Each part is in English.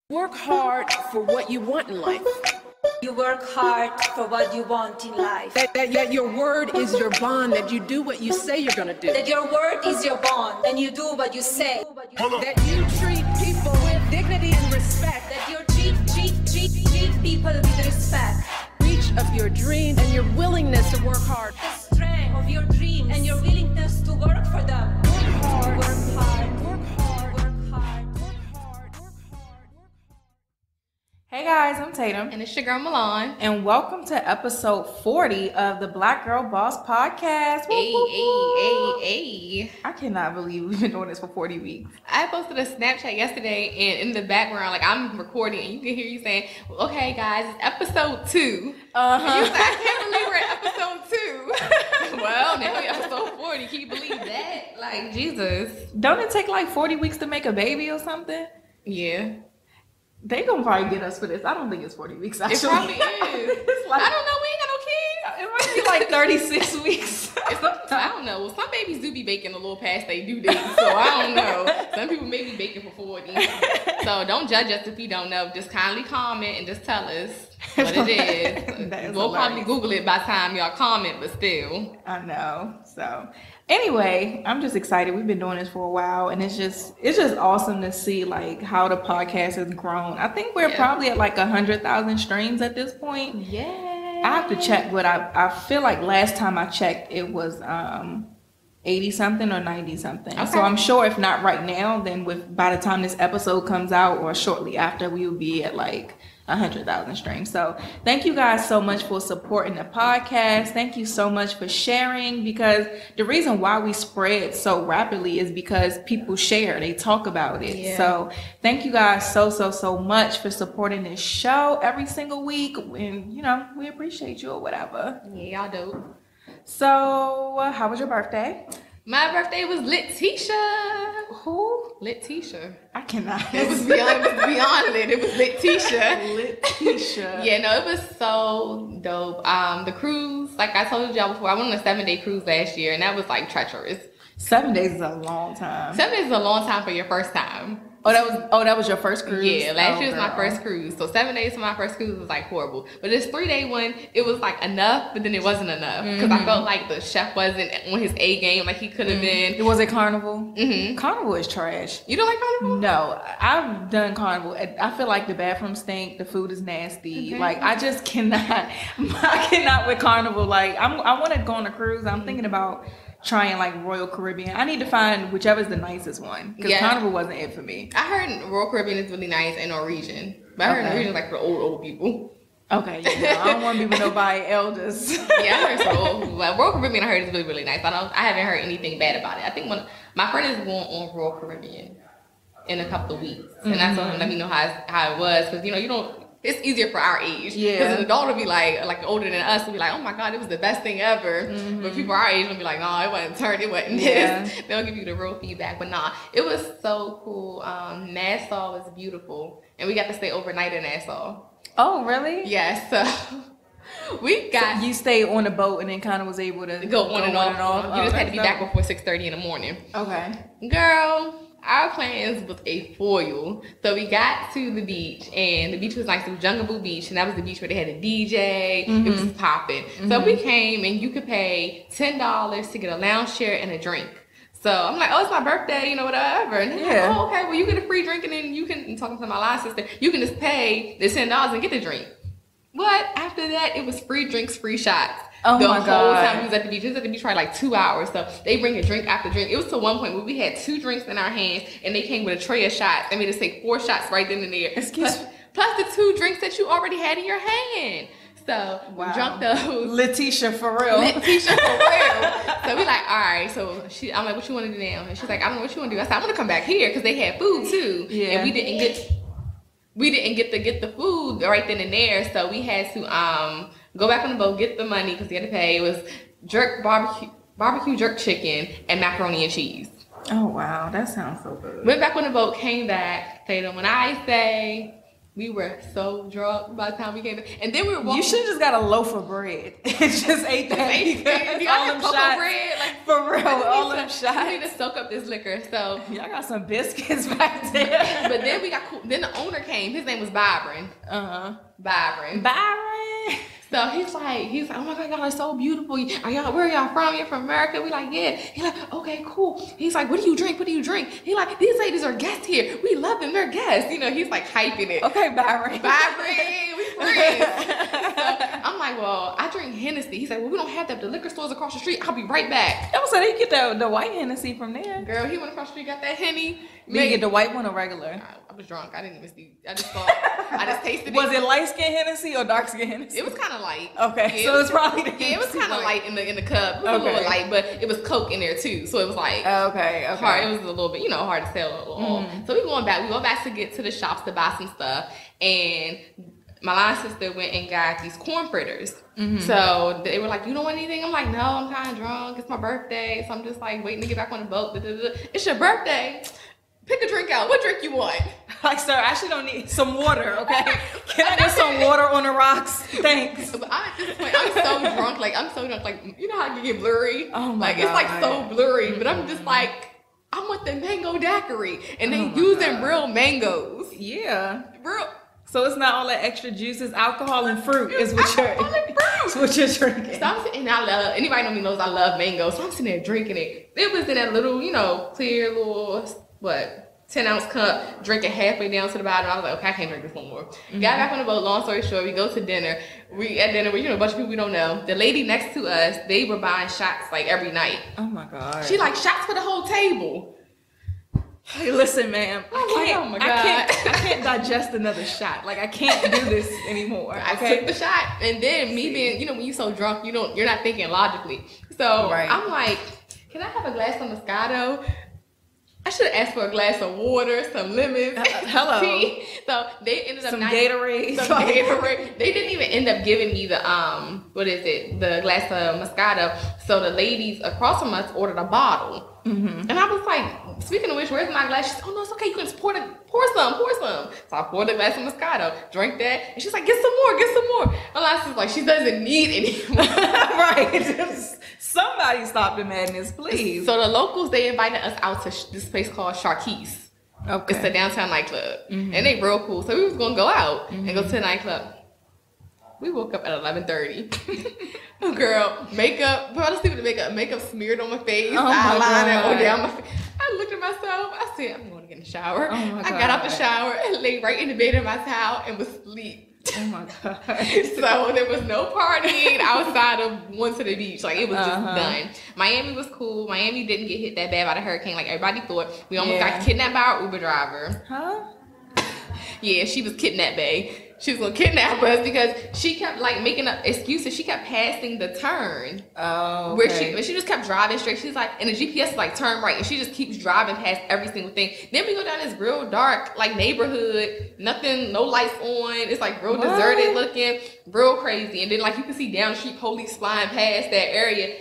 Work hard for what you want in life. You work hard for what you want in life. That your word is your bond, that you do what you say you're going to do. That your word is your bond, and you do what you say. That you treat people with dignity and respect. That you treat people with respect. Reach of your dreams and your willingness to work hard. The strength of your dreams and your willingness to work for them. Work hard. Work hard. Work hard. Work hard. Work hard. Work hard. Hey guys, I'm Tatum. And it's your girl Milan. And welcome to episode 40 of the Black Girl Boss Podcast. Hey. I cannot believe we've been doing this for 40 weeks. I posted a Snapchat yesterday, and in the background, like I'm recording, and you can hear you saying, okay guys, it's episode 2. And you said, I can't believe we're at episode 2. Well, now we're episode 40. Can you believe that? Like, Jesus. Don't it take like 40 weeks to make a baby or something? Yeah. They gonna probably get us for this. I don't think it's 40 weeks actually. It probably is. It's like, I don't know, we ain't got no kids. It might be like 36 weeks. I don't know. Well, some babies do be baking a little past they due date, so I don't know. Some people may be baking for 40. So don't judge us if you don't know. Just kindly comment and just tell us what it is. We'll probably Google it by the time y'all comment, but still. I know. So anyway, I'm just excited. We've been doing this for a while, and it's just awesome to see like how the podcast has grown. I think we're probably at like 100,000 streams at this point. Yeah. I have to check, but I feel like last time I checked it was 80 something or 90 something. Okay. So I'm sure if not right now, then by the time this episode comes out or shortly after, we will be at like 100,000 streams. So thank you guys so much for supporting the podcast. Thank you so much for sharing, because the reason why we spread so rapidly is because people share, they talk about it. Yeah. So thank you guys so much for supporting this show every single week, and we appreciate you or whatever. Yeah, y'all do. So how was your birthday? My birthday was Letitia. Who? Letitia. I cannot. It was beyond lit. It was Letitia. Letitia. Yeah, no, it was so dope. The cruise, like I told y'all before, I went on a 7-day cruise last year, and that was like treacherous. 7 days is a long time. 7 days is a long time for your first time. That was your first cruise? Yeah, last year was my first cruise. So 7 days for my first cruise was like horrible. But this 3-day one, it was like enough, but then it wasn't enough. Because I felt like the chef wasn't on his A game like he could have been. Was it Carnival? Mm-hmm. Carnival is trash. You don't like Carnival? No, I've done Carnival. I feel like the bathroom stink, the food is nasty. Okay. Like I just cannot. I cannot with Carnival. Like I want to go on a cruise. I'm thinking about trying like Royal Caribbean. I need to find whichever's the nicest one, because Carnival wasn't it for me. I heard Royal Caribbean is really nice, and Norwegian. But I heard Norwegian is like for old people. Okay, yeah, I don't want to be with nobody elders. Yeah, I heard so. Well, Royal Caribbean I heard is really, really nice. I haven't heard anything bad about it. I think my friend is going on Royal Caribbean in a couple of weeks, and I told him let me know how it was, because you don't. It's easier for our age. Yeah. Because an adult will be like older than us will be like, oh my God, it was the best thing ever. Mm-hmm. But people our age will be like, no, it wasn't turned, it wasn't this. They'll give you the real feedback. But nah, it was so cool. Nassau was beautiful. And we got to stay overnight in Nassau. Oh, really? Yes. So so you stayed on the boat and then kind of was able to go on and off. You just had to be back before 6:30 in the morning. Okay. Girl, our plans was a foil. So we got to the beach, and the beach was nice. It was Jungle Boot Beach, and that was the beach where they had a DJ. Mm-hmm. It was just popping. Mm-hmm. So we came, and you could pay $10 to get a lounge chair and a drink. So I'm like, oh, it's my birthday, whatever. And they're like, oh, okay, well, you get a free drink, and then you can, I'm talking to my line sister, you can just pay the $10 and get the drink. But after that, it was free drinks, free shots. Oh the my whole God. time we was at the beach. We was at the beach for like 2 hours. So they bring a drink after drink. It was to one point where we had 2 drinks in our hands, and they came with a tray of shots. They made us take 4 shots right then and there. Plus the 2 drinks that you already had in your hand. So we drunk those. Letitia for real. So we like, all right. So I'm like, what you want to do now? And she's like, I don't know what you want to do. I said, I want to come back here, because they had food too. Yeah. And we didn't get the food right then and there. So we had to go back on the boat, get the money, because we had to pay. It was barbecue jerk chicken and macaroni and cheese. Oh wow, that sounds so good. Went back on the boat, came back. When I say We were so drunk by the time we came back. And then we were walking. You should have just got a loaf of bread and just ate that. All them shots. Bread, like, for real, all them shots. We need to soak up this liquor. So y'all got some biscuits back there. But then we got cool. Then the owner came. His name was Byron. Byron. So he's like, oh my God, y'all are so beautiful. Where are y'all from? You're from America? We like, yeah. He's like, okay, cool. He's like, what do you drink? He's like, these ladies are guests here. We love them. They're guests. You know, he's like hyping it. Okay, Byron, we friends. So I'm like, well, I drink Hennessy. He's like, well, we don't have that. The liquor store's across the street. I'll be right back. Oh, so they get the white Hennessy from there. Girl, he went across the street, got that Henny. Did you get the white one or regular? I was drunk. I didn't even see. I just tasted it. Was it light skin Hennessy or dark skin Hennessy? It was kind of light. Okay, yeah, so it's probably the it was kind of light in the cup. It was a little light, but it was Coke in there too, so it was like okay. Hard. It was a little bit, hard to sell. So we go back to get to the shops to buy some stuff, and my line sister went and got these corn fritters. So they were like, you don't want anything? I'm like, no, I'm kind of drunk. It's my birthday, so I'm just like waiting to get back on the boat. It's your birthday. Pick a drink out. What drink you want? Like, sir, I actually don't need some water, okay? Can I get some water on the rocks? Thanks. But at this point, I'm so drunk. Like, you know how you get blurry? Oh my God. It's like so blurry. But I'm just like, I want the mango daiquiri. And they using real mangoes. Yeah. Real. So it's not all that extra juice, it's alcohol and fruit is what you're drinking. So anybody know me knows I love mango. So I'm sitting there drinking it. It was in that little, clear little, 10-ounce cup, drinking halfway down to the bottom. I was like, okay, I can't drink this no more. Got back on the boat, long story short, we go to dinner. At dinner with, a bunch of people we don't know. The lady next to us, they were buying shots like every night. Oh my God. She like shots for the whole table. Hey, listen, ma'am. I can't digest another shot. Like, I can't do this anymore. Okay? I took the shot, and then me being, when you're so drunk, you're not thinking logically. So I'm like, can I have a glass of Moscato? I should have asked for a glass of water, some lemons, hello. tea. So they ended up Gatorade. They didn't even end up giving me the the glass of Moscato. So the ladies across from us ordered a bottle. And I was like, speaking of which, where's my glass? She said, oh no, it's okay. You can just pour some. So I poured the glass of Moscato, drank that, and she's like, get some more. And I was like, she doesn't need any more. Right. Somebody stop the madness, please. So the locals, they invited us out to this place called Sharkees. Okay. It's a downtown nightclub. And they real cool. So we was going to go out and go to the nightclub. We woke up at 11:30. Girl, makeup. Bro, I was sleeping with makeup smeared on my face. Eyeliner all down my face. I looked at myself. I said, I'm going to get in the shower. I got out the shower and lay right in the bed in my towel and was asleep. Oh my God. So there was no partying outside of one to the beach. Like, it was just done. Miami was cool. Miami didn't get hit that bad by the hurricane like everybody thought. We almost got kidnapped by our Uber driver. Huh? Yeah, she was kidnapped, babe. She was gonna kidnap us because she kept like making up excuses. She kept passing the turn. Oh, okay. Where she just kept driving straight. She's like, and the GPS is like turn right, and she just keeps driving past every single thing. Then we go down this real dark like neighborhood, nothing, no lights on. It's like real deserted looking, real crazy. And then like you can see down the street police flying past that area.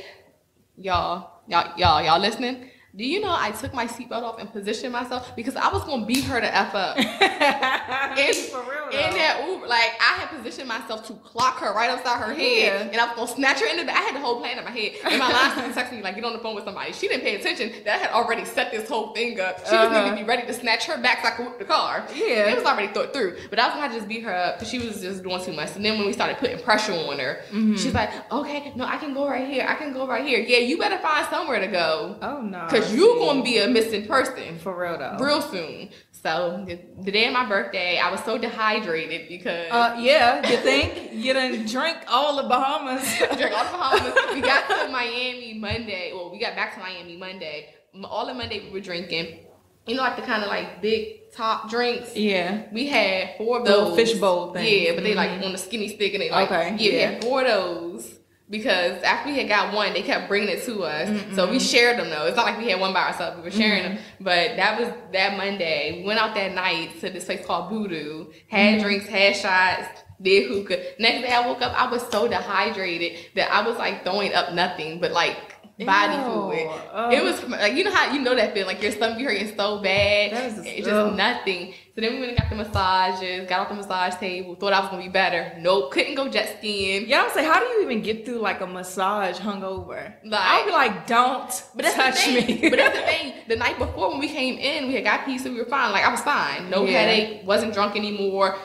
Y'all listening? Do you know I took my seatbelt off and positioned myself because I was gonna beat her to F up. For real though. In that Uber, like I had positioned myself to clock her right upside her head, and I was gonna snatch her in the back. I had the whole plan in my head. And my line sister texted me like, "Get on the phone with somebody." She didn't pay attention that I had already set this whole thing up. She just needed to be ready to snatch her back so I could whip the car. Yeah, it was already thought through. But I was gonna just beat her up because she was just doing too much. And then when we started putting pressure on her, she's like, "Okay, no, I can go right here. I can go right here." Yeah, you better find somewhere to go. Oh no. You gonna be a missing person for real though, real soon. So the day of my birthday, I was so dehydrated because you think you done drank all the Bahamas. We got to Miami Monday. Well, we got back to Miami Monday. All of Monday we were drinking. You know, like the kind of like big top drinks. Yeah. We had 4 of those. Fishbowl thing. Yeah, but they like on the skinny stick and they like we had 4 of those. Because after we had got one, they kept bringing it to us. So we shared them though. It's not like we had one by ourselves. We were sharing them. But that was that Monday. We went out that night to this place called Voodoo. Had drinks, had shots, did hookah. Next day I woke up, I was so dehydrated that I was like throwing up nothing but like body fluid. It was like, you know how you know that feeling, like your stomach be hurting so bad. It's just nothing. So then we went and got the massages, got off the massage table, thought I was gonna be better. Nope, couldn't go jet skiing. Yeah, I was like, how do you even get through like a massage hungover? Like, I would be like, don't touch me. But that's the thing. The night before when we came in, we had got pizza, we were fine. Like I was fine. No headache, wasn't drunk anymore.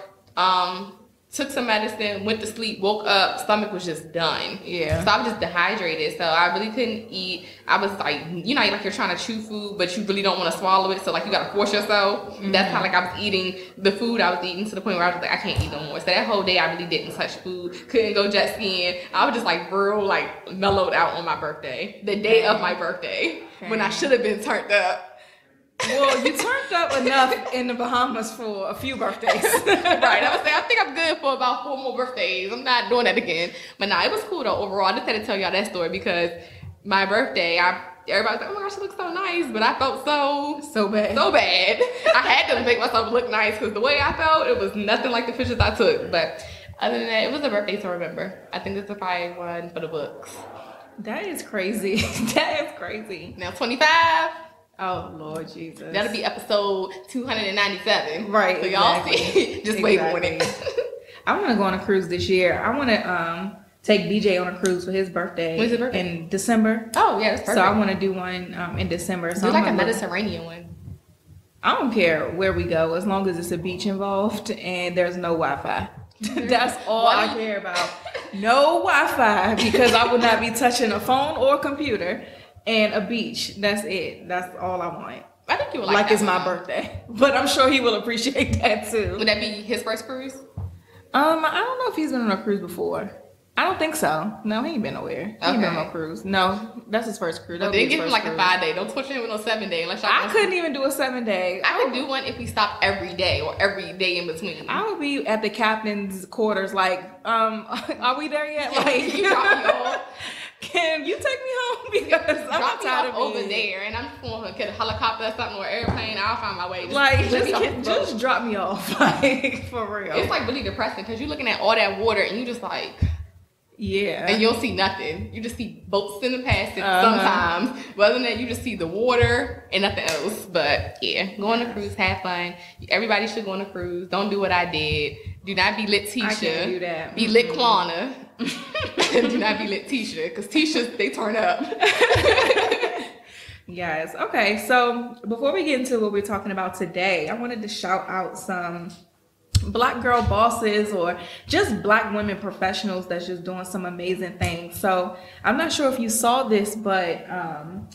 Took some medicine, went to sleep, woke up, stomach was just done. Yeah. So I was just dehydrated. So I really couldn't eat. I was like, you know, like you're trying to chew food, but you really don't want to swallow it. So like you got to force yourself. Mm-hmm. That's how like I was eating the food I was eating to the point where I was like, I can't eat no more. So that whole day I really didn't touch food. Couldn't go jet skiing. I was just like real like mellowed out on my birthday. The day of my birthday. When I should have been turned up. Well, you turned up enough in the Bahamas for a few birthdays. Right. I would say I think I'm good for about 4 more birthdays. I'm not doing that again. But nah, it was cool though overall. I just had to tell y'all that story because my birthday, everybody was like, oh my gosh, she looks so nice. But I felt so bad. So bad. I had to make myself look nice because the way I felt, it was nothing like the pictures I took. But other than that, it was a birthday to remember. I think this is probably one for the books. That is crazy. That is crazy. Now 25. Oh, Lord Jesus. That'll be episode 297. Right. So y'all see. Just wait on it. I want to go on a cruise this year. I want to take BJ on a cruise for his birthday. When's his birthday? In December. Oh, yeah, that's perfect. So I want to do one in December. So do like a Mediterranean one. I don't care where we go as long as it's a beach involved and there's no Wi-Fi. That's all I care about. No Wi-Fi because I would not be touching a phone or computer. And a beach. That's it. That's all I want. I think you would like that. It's my birthday. But I'm sure he will appreciate that too. Would that be his first cruise? I don't know if he's been on a cruise before. I don't think so. No, he ain't been nowhere. He ain't been on no cruise. No, that's his first cruise. They give him like a 5-day. Don't torture him with no 7-day. Unless I couldn't even do a 7-day. I could do one if we stopped every day or every day in between. I would be at the captain's quarters like, are we there yet? Like, you drop me off. Can you take me home? Because I'm not tired of over there, and I'm just going to get a helicopter or something or an airplane. I'll find my way. Just drop me off, like for real. It's like really depressing because you're looking at all that water and you just like, yeah, and you don't see nothing. You just see boats in the passage sometimes. But other than that, you just see the water and nothing else. But yeah, go on a cruise, have fun. Everybody should go on a cruise. Don't do what I did. Do not be Lit-Tisha. I can't do that. Be Lit Kwana. Do not be Lit-Tisha, because Tisha, they turn up. Yes. Okay. So before we get into what we're talking about today, I wanted to shout out some Black girl bosses or just Black women professionals that's just doing some amazing things. So I'm not sure if you saw this, but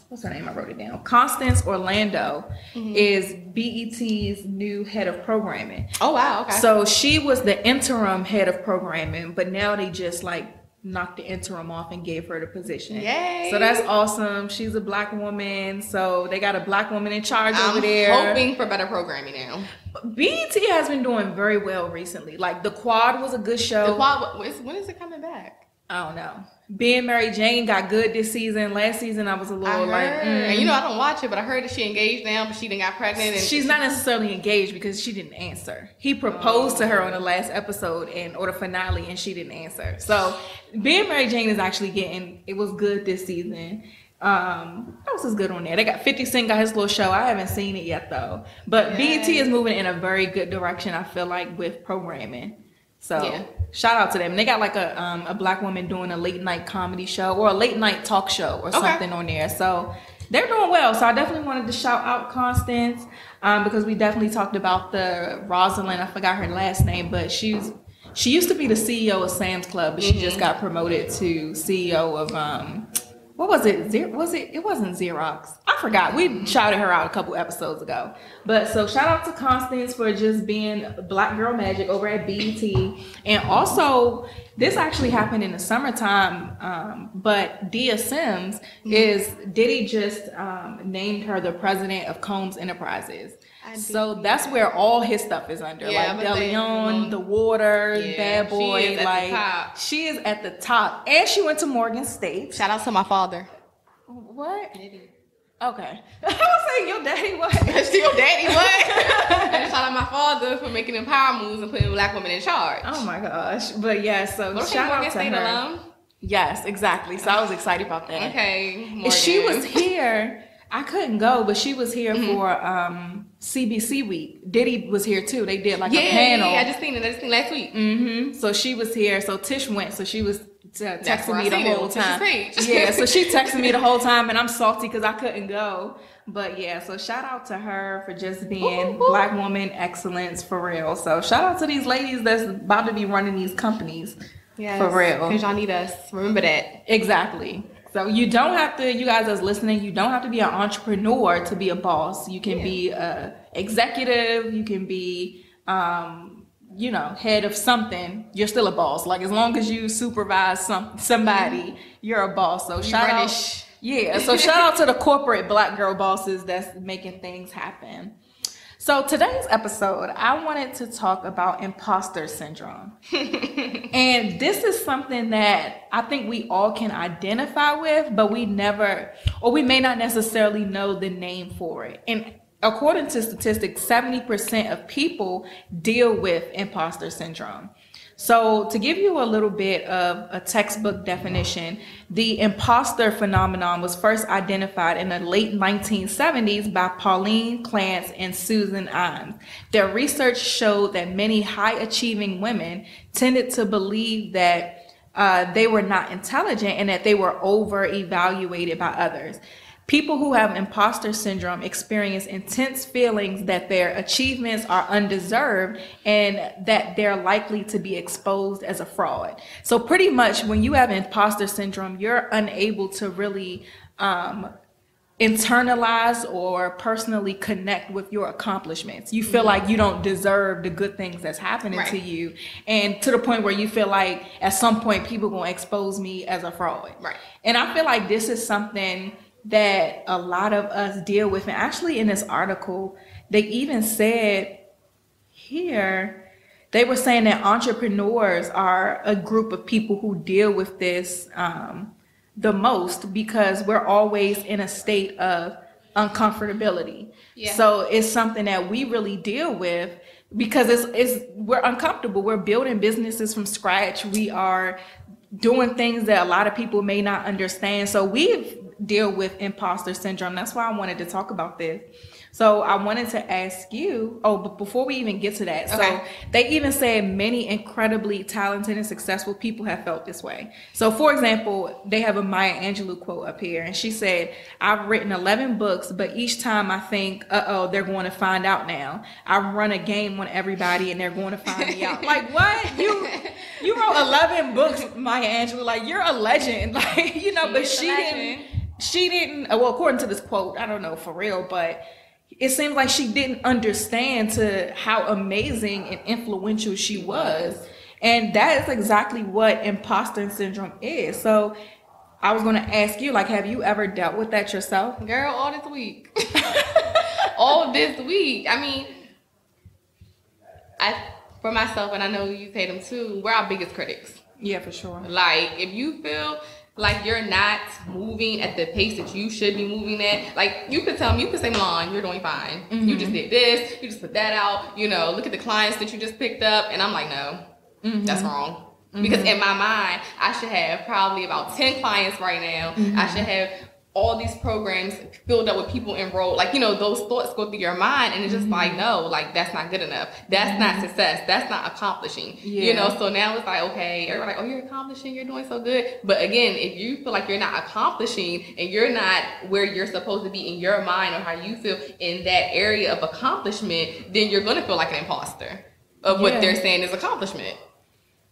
what's her name? I wrote it down. Constance Orlando is BET's new head of programming. Oh, wow. Okay. So she was the interim head of programming, but now they just like knocked the interim off and gave her the position. Yay. So that's awesome. She's a Black woman, so they got a Black woman in charge over there. I'm hoping for better programming now. BET has been doing very well recently. Like The Quad was a good show. The Quad, when is it coming back? I don't know. Being Mary Jane got good this season. Last season I was a little and you know I don't watch it, but I heard that she engaged now, but she didn't got pregnant. And she's not necessarily engaged because she didn't answer. He proposed to her on the last episode or the finale, and she didn't answer. So Being Mary Jane is actually it was good this season. What else is good on there? They got 50 Cent got his little show. I haven't seen it yet though. But BET is moving in a very good direction, I feel like, with programming. So shout out to them. They got like a Black woman doing a late night comedy show or a late night talk show or something on there. So they're doing well. So I definitely wanted to shout out Constance because we definitely talked about the Rosalind. I forgot her last name, but she used to be the CEO of Sam's Club, but she just got promoted to CEO of what was it? It wasn't Xerox. I forgot. We shouted her out a couple episodes ago. But so shout out to Constance for just being Black Girl Magic over at BET. And also, this actually happened in the summertime. But Dia Sims Diddy just named her the president of Combs Enterprises. So that's where all his stuff is under. Like DeLeon, The Water, Bad Boy. She is at the top. And she went to Morgan State. Shout out to my father. What? Diddy. Okay. I was saying your daddy what? Your daddy what? And shout out my father for making them power moves and putting Black women in charge. Oh my gosh. But yeah, so shout out to her. Yes, exactly. So I was excited about that. Okay, Morgan. She was here. I couldn't go, but she was here for CBC week. Diddy was here too. They did like a panel. Yeah, I just seen it last week. So she was here. So Tish went. So she was texting me the whole time. Yeah, so she texted me the whole time, and I'm salty because I couldn't go. But yeah, so shout out to her for just being Black woman excellence for real. So shout out to these ladies that's about to be running these companies. Yes, for real. Because y'all need us. Remember that. Exactly. So you don't have to, you guys that's listening, you don't have to be an entrepreneur to be a boss. You can be a executive. You can be, head of something. You're still a boss. Like as long as you supervise somebody, you're a boss. So shout out. Yeah. So shout out to the corporate Black girl bosses that's making things happen. So today's episode, I wanted to talk about imposter syndrome. And this is something that I think we all can identify with, but we may not necessarily know the name for it. And according to statistics, 70% of people deal with imposter syndrome. So to give you a little bit of a textbook definition, the imposter phenomenon was first identified in the late 1970s by Pauline Clance and Susan Imes. Their research showed that many high-achieving women tended to believe that they were not intelligent and that they were over-evaluated by others. People who have imposter syndrome experience intense feelings that their achievements are undeserved and that they're likely to be exposed as a fraud. So pretty much when you have imposter syndrome, you're unable to really internalize or personally connect with your accomplishments. You feel like you don't deserve the good things that's happening to you, and to the point where you feel like at some point people gonna expose me as a fraud. Right. And I feel like this is something that a lot of us deal with. And actually in this article, they even said here, they were saying that entrepreneurs are a group of people who deal with this the most, because we're always in a state of uncomfortability. Yeah. So it's something that we really deal with because we're uncomfortable. We're building businesses from scratch. We are doing things that a lot of people may not understand. So we deal with imposter syndrome. That's why I wanted to talk about this. So I wanted to ask you, but before we even get to that, so they even said many incredibly talented and successful people have felt this way. So for example, they have a Maya Angelou quote up here, and she said, "I've written 11 books, but each time I think, they're going to find out now. I run a game on everybody and they're going to find me out." Like, what? You wrote 11 books, Maya Angelou. Like, you're a legend. Like, but she didn't, well, according to this quote, I don't know for real, but it seems like she didn't understand to how amazing and influential she was. And that is exactly what imposter syndrome is. So I was going to ask you, like, have you ever dealt with that yourself? Girl, all this week. All this week. I mean, for myself, and I know you say them too, we're our biggest critics. Yeah, for sure. Like, if you feel like you're not moving at the pace that you should be moving at, like, you could tell me, you could say, Milan, you're doing fine. Mm-hmm. You just did this, you just put that out, look at the clients that you just picked up, and I'm like, no, that's wrong. Mm-hmm. Because in my mind, I should have probably about 10 clients right now. Mm-hmm. I should have all these programs filled up with people enrolled. Like, those thoughts go through your mind, and it's just like, no, like, that's not good enough. That's not success. That's not accomplishing. So now it's like, okay, everybody like, oh, you're accomplishing, you're doing so good. But again, if you feel like you're not accomplishing and you're not where you're supposed to be in your mind or how you feel in that area of accomplishment, then you're going to feel like an imposter of what they're saying is accomplishment.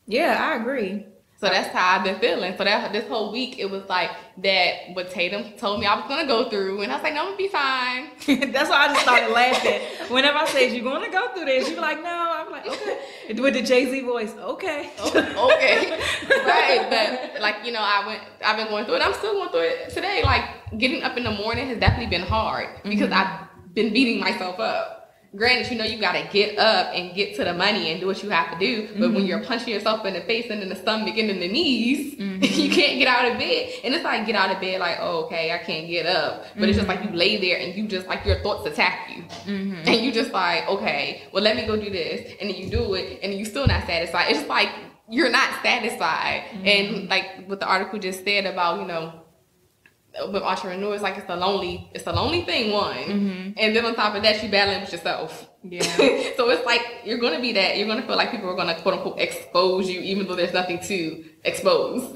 Yeah, I agree. So that's how I've been feeling. So this whole week, it was like that what Tatum told me I was going to go through. And I was like, no, I'm going to be fine. That's why I just started laughing. Whenever I say, you're going to go through this, you're like, no. I'm like, okay. With the Jay-Z voice, okay. Okay. Right. But like, I've been going through it. I'm still going through it today. Like, getting up in the morning has definitely been hard because I've been beating myself up. Granted, you got to get up and get to the money and do what you have to do. But when you're punching yourself in the face and in the stomach and in the knees, you can't get out of bed. And it's like, get out of bed like, oh, okay, I can't get up. But it's just like you lay there and you just like your thoughts attack you. And you just like, okay, well, let me go do this. And then you do it and you're still not satisfied. It's just like you're not satisfied. And like what the article just said about, you know, with entrepreneurs, like it's a lonely thing, one. And then on top of that, you battling with yourself. Yeah. So it's like you're gonna be that. You're gonna feel like people are gonna quote unquote expose you, even though there's nothing to expose.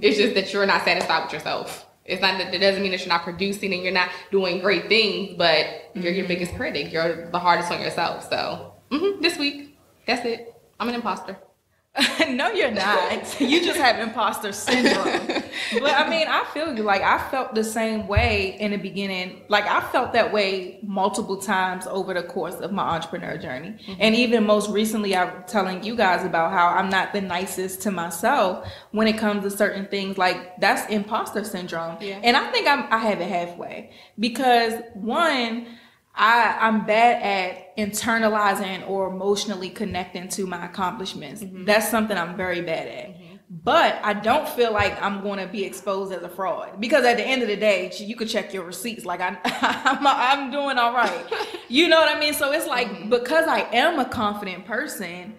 It's just that you're not satisfied with yourself. It's not that it doesn't mean that you're not producing and you're not doing great things, but you're your biggest critic. You're the hardest on yourself. So this week, that's it. I'm an imposter. No, you're not. You just have imposter syndrome. But I mean, I feel you. Like, I felt the same way in the beginning. Like, I felt that way multiple times over the course of my entrepreneur journey. And even most recently, I'm telling you guys about how I'm not the nicest to myself when it comes to certain things. Like, that's imposter syndrome. Yeah. And I think I have it halfway. Because, one, I'm bad at internalizing or emotionally connecting to my accomplishments. That's something I'm very bad at. But I don't feel like I'm going to be exposed as a fraud, because at the end of the day, you could check your receipts. Like I'm doing all right. You know what I mean? So it's like, because I am a confident person,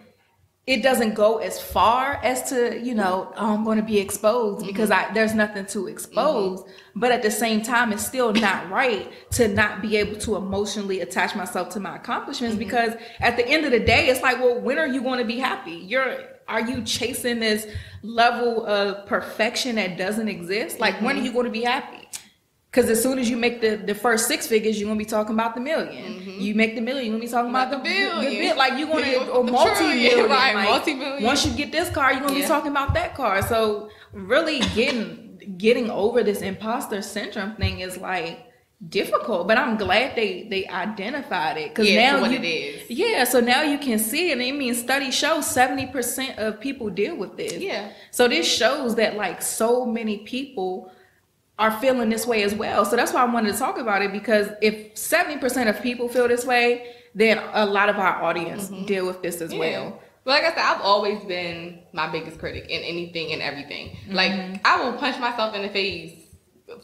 it doesn't go as far as to, you know, I'm going to be exposed because there's nothing to expose. But at the same time, it's still not right to not be able to emotionally attach myself to my accomplishments, because at the end of the day, it's like, well, when are you going to be happy? Are you chasing this level of perfection that doesn't exist? Like, when are you going to be happy? Because as soon as you make the first 6 figures, you're going to be talking about the million. You make the million, you're going to be talking about the billion. Like, you're going to, or multi-million. Right, like, multi-million. Once you get this car, you're going to be talking about that car. So really getting over this imposter syndrome thing is like difficult. But I'm glad they identified it. Because now what it is. Yeah, so now you can see it. And I mean, studies show 70% of people deal with this. Yeah. So this shows that like so many people are feeling this way as well. So that's why I wanted to talk about it, because if 70% of people feel this way, then a lot of our audience deal with this as well. But like I said, I've always been my biggest critic in anything and everything. Like, I will punch myself in the face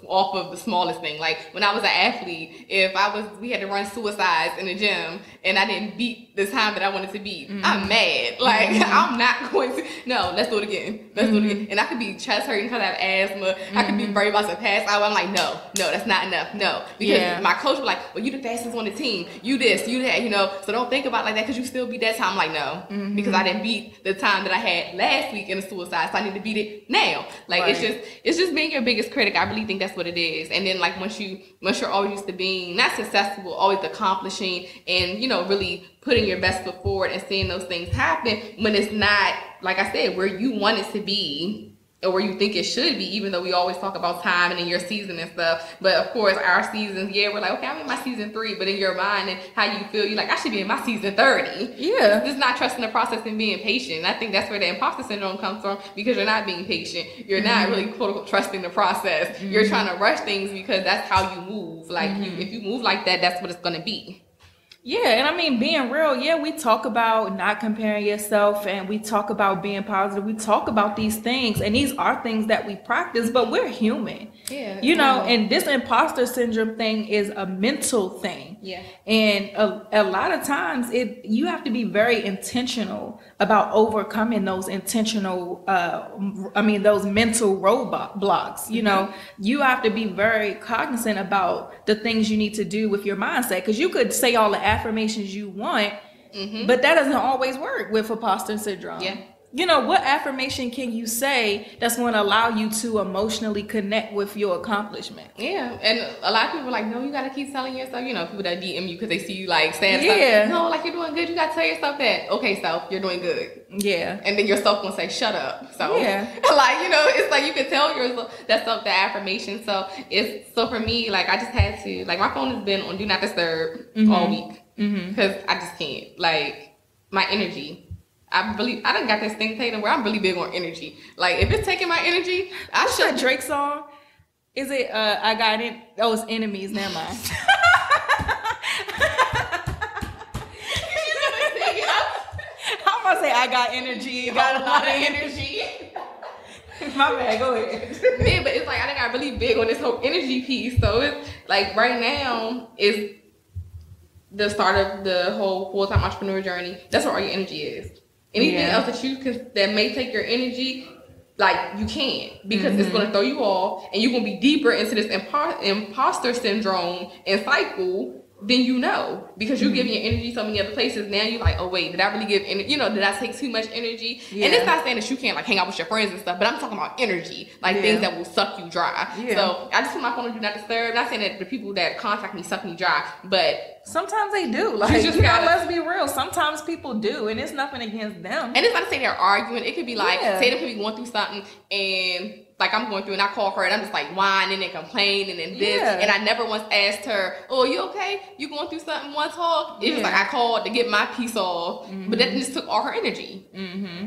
off of the smallest thing. Like, when I was an athlete, if we had to run suicides in the gym and I didn't beat the time that I wanted to beat, I'm mad. Like, I'm not going to, no, let's do it again. Let's do it again. And I could be chest hurting because I have asthma. I could be worried about to pass out. I'm like, no, that's not enough. No. Because my coach was like, well, you the fastest on the team. You this, you that, you know. So don't think about it like that, because you still beat that time. I'm like, no. Because I didn't beat the time that I had last week in a suicide. So I need to beat it now. Like, it's just being your biggest critic. I really think that's what it is. And then like once you're always used to being not successful, always accomplishing and, you know, really putting your best foot forward and seeing those things happen when it's not, like I said, where you want it to be or where you think it should be, even though we always talk about time and in your season and stuff. But of course, our seasons, we're like, okay, I'm in my season 3, but in your mind and how you feel, you're like, I should be in my season 30. Yeah. It's not trusting the process and being patient. And I think that's where the imposter syndrome comes from, because you're not being patient. You're not really, quote unquote, trusting the process. You're trying to rush things because that's how you move. Like, if you move like that, that's what it's going to be. Yeah, and I mean, being real, we talk about not comparing yourself, and we talk about being positive. We talk about these things, and these are things that we practice, but we're human. Yeah. You know, and this imposter syndrome thing is a mental thing. Yeah. And a lot of times you have to be very intentional about overcoming those those mental roadblocks. You know, you have to be very cognizant about the things you need to do with your mindset, because you could say all the affirmations you want, but that doesn't always work with imposter syndrome. Yeah. You know, what affirmation can you say that's going to allow you to emotionally connect with your accomplishment? Yeah. And a lot of people are like, no, you got to keep telling yourself, you know, people that DM you because they see you like saying stuff. No, like, you're doing good. You got to tell yourself that. Okay, self, you're doing good. Yeah. And then your self going to say, shut up. So, like, you know, it's like you can tell yourself that's the affirmation. So for me, like, I just had to, like, my phone has been on Do Not Disturb all week because I just can't. Like, my energy. I done got this thing taken where I'm really big on energy. Like, if it's taking my energy, What's that Drake song? Is it I got it? Oh, it's Enemies. Never mind. I'm gonna say I got energy. Got a lot of energy. My bad. Go ahead. Yeah, but it's like I done got really big on this whole energy piece. So it's like right now is the start of the whole full-time entrepreneur journey. That's where all your energy is. Anything else that may take your energy, like, you can't, because it's going to throw you off, and you're going to be deeper into this imposter syndrome and cycle than you know, because you're giving your energy so many other places. Now you're like, oh wait, did I really give energy? You know, did I take too much energy? And it's not saying that you can't like hang out with your friends and stuff, but I'm talking about energy, like things that will suck you dry. So I just put my phone on do not disturb. Not saying that the people that contact me suck me dry, but sometimes they do. Like, you know, let's be real. Sometimes people do, and it's nothing against them. And it's not to say they're arguing. It could be like, say they could be going through something, and like I'm going through, and I call her, and I'm just like whining and complaining and this, and I never once asked her, "Oh, you okay? You going through something? Want to talk?" It was like I called to get my piece off, but that just took all her energy.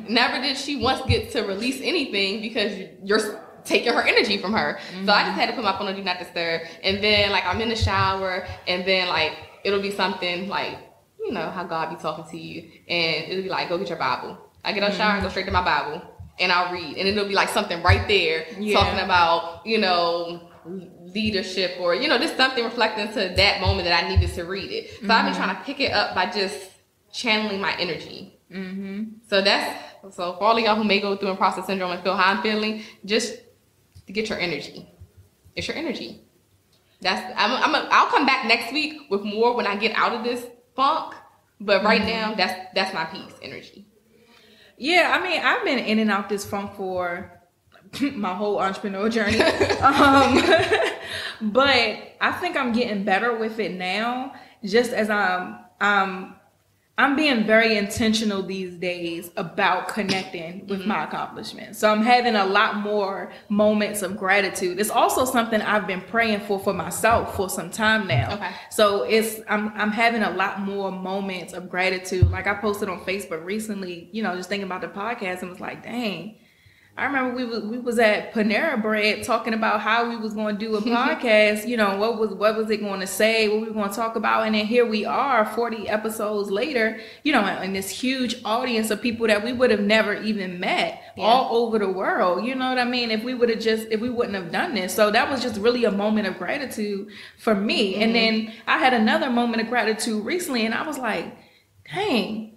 Never did she once get to release anything because you're taking her energy from her. So I just had to put my phone on do not disturb, and then like I'm in the shower, and then like it'll be something like, you know how God be talking to you, and it'll be like, go get your Bible. I get out of the shower and go straight to my Bible, and I'll read, and it'll be like something right there talking about, you know, leadership, or, you know, just something reflecting to that moment that I needed to read it. So I've been trying to pick it up by just channeling my energy. So for all of y'all who may go through imposter syndrome and feel how I'm feeling, just to get your energy. It's your energy. I'll come back next week with more when I get out of this funk. But right now, that's my peace energy. Yeah, I mean, I've been in and out this funk for my whole entrepreneur journey. But I think I'm getting better with it now, just as I'm being very intentional these days about connecting with my accomplishments. So I'm having a lot more moments of gratitude. It's also something I've been praying for myself for some time now. Okay. So I'm having a lot more moments of gratitude. Like I posted on Facebook recently, you know, just thinking about the podcast, and was like, dang, I remember we was at Panera Bread talking about how we was going to do a podcast, you know, what was it going to say, what we were going to talk about, and then here we are 40 episodes later, you know, in this huge audience of people that we would have never even met all over the world, you know what I mean, if we wouldn't have done this. So that was just really a moment of gratitude for me. And then I had another moment of gratitude recently, and I was like, dang,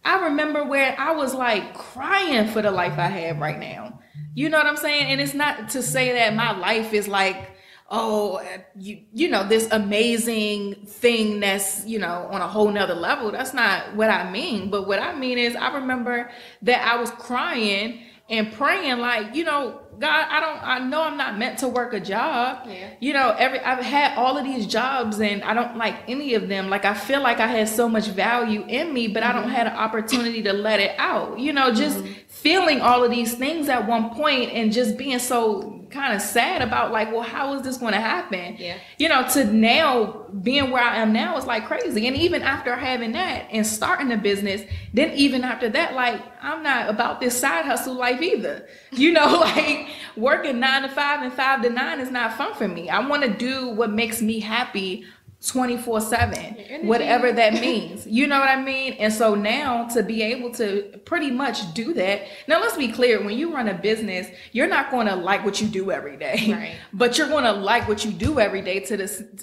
I remember where I was like crying for the life I have right now. You know what I'm saying? And it's not to say that my life is like, oh, you know, this amazing thing that's, you know, on a whole nother level. That's not what I mean. But what I mean is I remember that I was crying and praying like, you know, God, I know I'm not meant to work a job. You know, I've had all of these jobs and I don't like any of them. Like I feel like I had so much value in me, but I don't have an opportunity to let it out. You know, just feeling all of these things at one point and just being so kind of sad about like, well, how is this going to happen? You know, to now being where I am now is like crazy. And even after having that and starting a business, then even after that, like I'm not about this side hustle life either. You know, like working 9 to 5 and 5 to 9 is not fun for me. I want to do what makes me happy 24/7, whatever that means. You know what I mean? And so now to be able to pretty much do that. Now let's be clear, when you run a business, you're not going to like what you do every day, right? But you're going to like what you do every day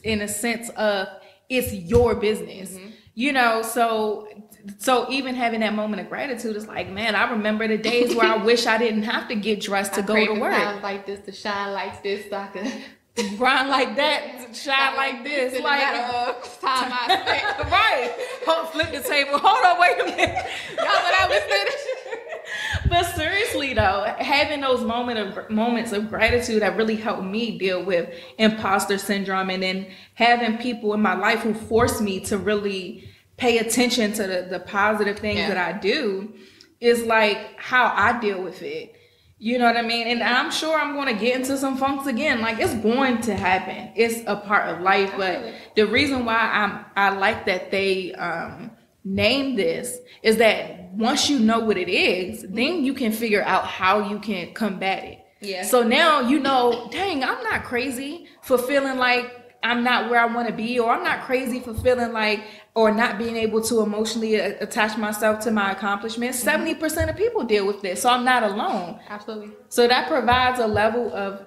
in a sense of it's your business, you know? So even having that moment of gratitude is like, man, I remember the days where I wish I didn't have to get dressed to go to work. I like this, to shine like this, so I can grind like that, shine like this, like time I spent. Right. Flip the table. Hold on, wait a minute. Y'all thought I was finished. But seriously though, having those moments of gratitude have really helped me deal with imposter syndrome, and then having people in my life who force me to really pay attention to the positive things that I do is like how I deal with it. You know what I mean? And I'm sure I'm going to get into some funks again. Like it's going to happen. It's a part of life. But the reason why I like that they name this is that once you know what it is, then you can figure out how you can combat it. So now you know, dang, I'm not crazy for feeling like I'm not where I want to be, or I'm not crazy for feeling like, or not being able to emotionally attach myself to my accomplishments. 70% of people deal with this, so I'm not alone. Absolutely. So that provides a level of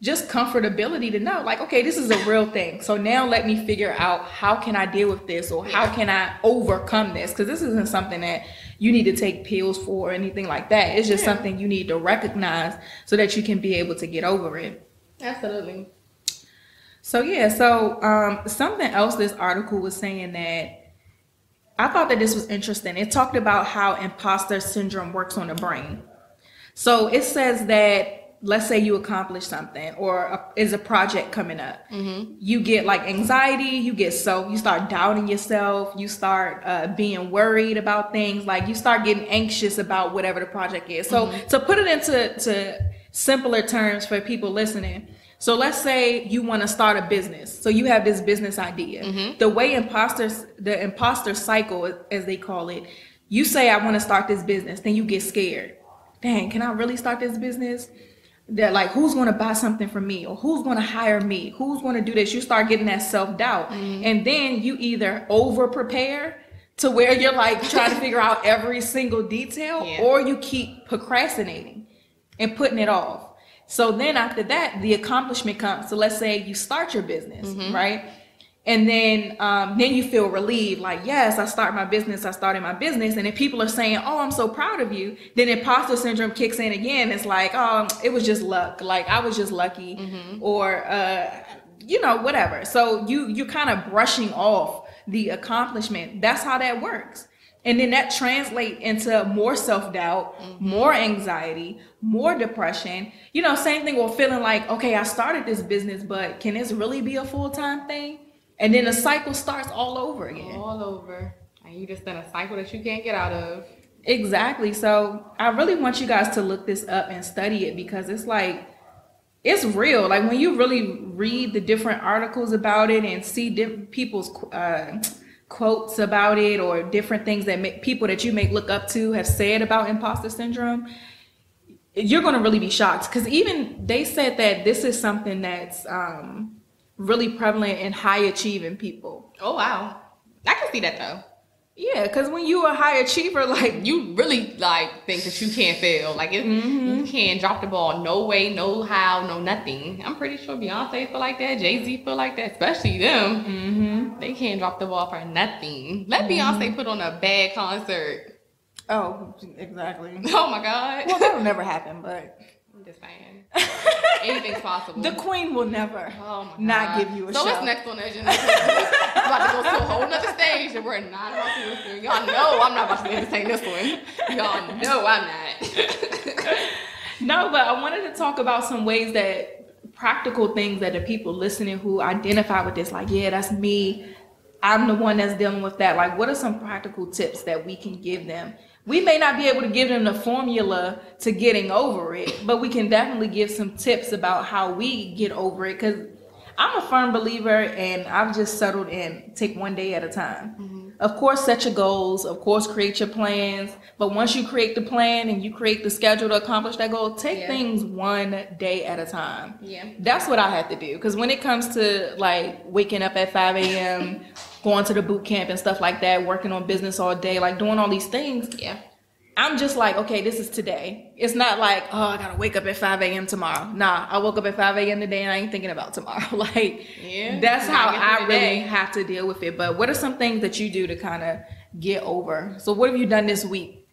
just comfortability to know, like, okay, this is a real thing. So now let me figure out how can I deal with this, or how can I overcome this? Because this isn't something that you need to take pills for or anything like that. It's just something you need to recognize so that you can be able to get over it. Absolutely. So something else this article was saying that I thought that this was interesting. It talked about how imposter syndrome works on the brain. So it says that, let's say you accomplish something, or is a project coming up. You get like anxiety, you start doubting yourself, you start being worried about things, like you start getting anxious about whatever the project is. So to put it into simpler terms for people listening, so let's say you want to start a business. So you have this business idea. The way the imposter cycle, as they call it, you say, I want to start this business, then you get scared. Dang, can I really start this business? That like, who's going to buy something from me, or who's going to hire me? Who's going to do this? You start getting that self-doubt. And then you either over prepare to where you're like trying to figure out every single detail, or you keep procrastinating and putting it off. So then after that, the accomplishment comes. So let's say you start your business, right? And then you feel relieved, like, yes, I started my business. And if people are saying, oh, I'm so proud of you, then imposter syndrome kicks in again. It's like, oh, it was just luck. Like, I was just lucky, or, whatever. So you're kind of brushing off the accomplishment. That's how that works. And then that translates into more self-doubt, more anxiety, more depression. Same thing with feeling like, okay, I started this business, but can this really be a full-time thing? And then the cycle starts all over again. All over. And you just in a cycle that you can't get out of. Exactly. So I really want you guys to look this up and study it, because it's like, it's real. Like when you really read the different articles about it and see different people's quotes about it, or different things that people that you may look up to have said about imposter syndrome, you're going to really be shocked. Because even they said that this is something that's really prevalent in high achieving people. Oh wow, I can see that though. Yeah, because when you're a high achiever, like, you really like think that you can't fail. Like you can't drop the ball. No way, no how, no nothing. I'm pretty sure Beyonce feel like that. Jay-Z feel like that. Especially them. They can't drop the ball for nothing. Let Beyonce put on a bad concert. Oh, exactly. Oh my God. Well, that'll never happen, but I'm just saying. Anything's possible. The queen will never not give you a show. So what's next on the agenda? We're about to go to a whole nother stage that we're not about to go through. Y'all know I'm not about to entertain this one. Y'all know I'm not. No, but I wanted to talk about some ways that practical things that the people listening who identify with this, like, yeah, that's me. I'm the one that's dealing with that. Like, what are some practical tips that we can give them? We may not be able to give them the formula to getting over it, but we can definitely give some tips about how we get over it. Because I'm a firm believer, and I've just settled in, take one day at a time. Of course, set your goals. Of course, create your plans. But once you create the plan and you create the schedule to accomplish that goal, take things one day at a time. That's what I have to do. Because when it comes to like waking up at 5 a.m., going to the boot camp and stuff like that, working on business all day, like doing all these things. I'm just like, okay, this is today. It's not like, oh, I gotta wake up at 5 a.m. tomorrow. Nah, I woke up at 5 a.m. today and I ain't thinking about tomorrow. Like, that's how I really have to deal with it. But what are some things that you do to kind of get over? So what have you done this week?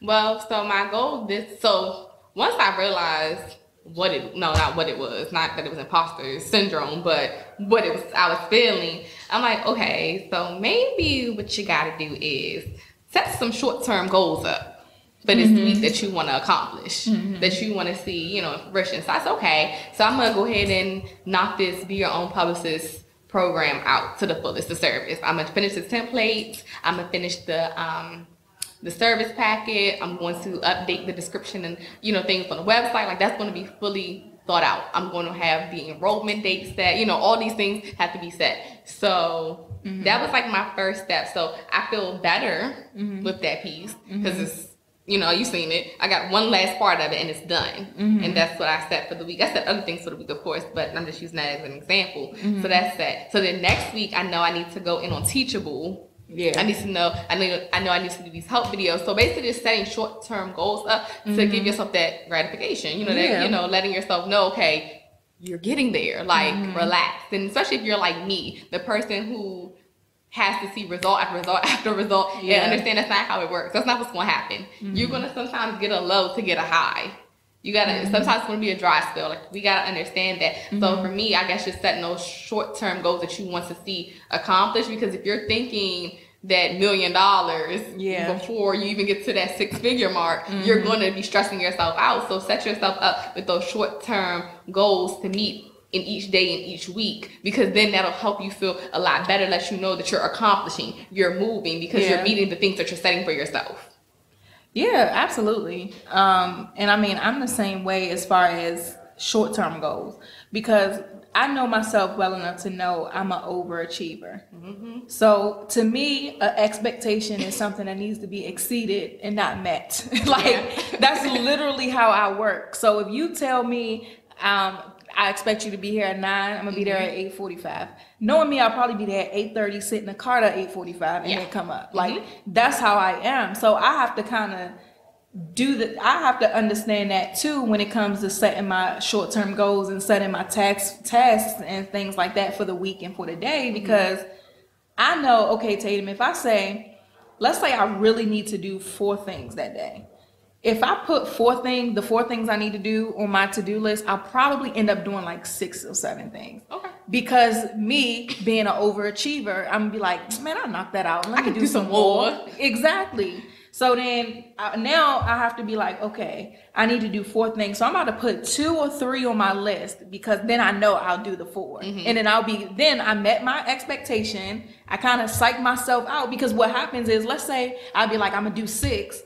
Well, so my goal so once I realized not that it was imposter syndrome, but what it was, I was feeling, I'm like, okay, so maybe what you got to do is set some short-term goals up for this week that you want to accomplish, that you want to see, fruition. So I said, okay, so I'm going to go ahead and knock this Be Your Own Publicist program out to the fullest, the service. I'm going to finish the templates. I'm going to finish the service packet. I'm going to update the description and, things on the website. Like, that's going to be fully thought out. I'm going to have the enrollment date set. All these things have to be set. So that was like my first step. So I feel better with that piece because it's, you've seen it. I got one last part of it and it's done. And that's what I set for the week. I set other things for the week, of course, but I'm just using that as an example. So that's set. So then next week, I know I need to go in on Teachable. I need to know. I know I need to do these help videos. So basically, just setting short-term goals up to give yourself that gratification. Letting yourself know, okay, you're getting there. Like, relax. And especially if you're like me, the person who has to see result after result after result, and understand that's not how it works. That's not what's going to happen. You're going to sometimes get a low to get a high. You gotta, sometimes it's going to be a dry spell. Like, we got to understand that. So for me, I guess just setting those short-term goals that you want to see accomplished, because if you're thinking that $1 million before you even get to that 6-figure mark, you're going to be stressing yourself out. So set yourself up with those short-term goals to meet in each day and each week, because then that'll help you feel a lot better, let you know that you're accomplishing, you're moving, because you're meeting the things that you're setting for yourself. Yeah, absolutely. And I mean, I'm the same way as far as short-term goals, because I know myself well enough to know I'm an overachiever. So to me, an expectation is something that needs to be exceeded and not met. That's literally how I work. So if you tell me, I expect you to be here at 9, I'm gonna be there at 8:45. Knowing me, I'll probably be there at 8:30, sit in the car at 8:45, and then come up. Like, that's how I am. So I have to kind of I have to understand that too when it comes to setting my short-term goals and setting my tasks and things like that for the week and for the day, because I know, okay, Tatum, if I say, let's say I really need to do 4 things that day. If I put the 4 things I need to do on my to-do list, I'll probably end up doing like 6 or 7 things. Okay. Because me being an overachiever, I'm gonna be like, man, I'll knock that out. Let me do some more. Exactly. So then now I have to be like, okay, I need to do 4 things. So I'm about to put 2 or 3 on my list, because then I know I'll do the 4. And then I met my expectation. I kind of psych myself out, because what happens is, let's say I'll be like, I'm gonna do 6.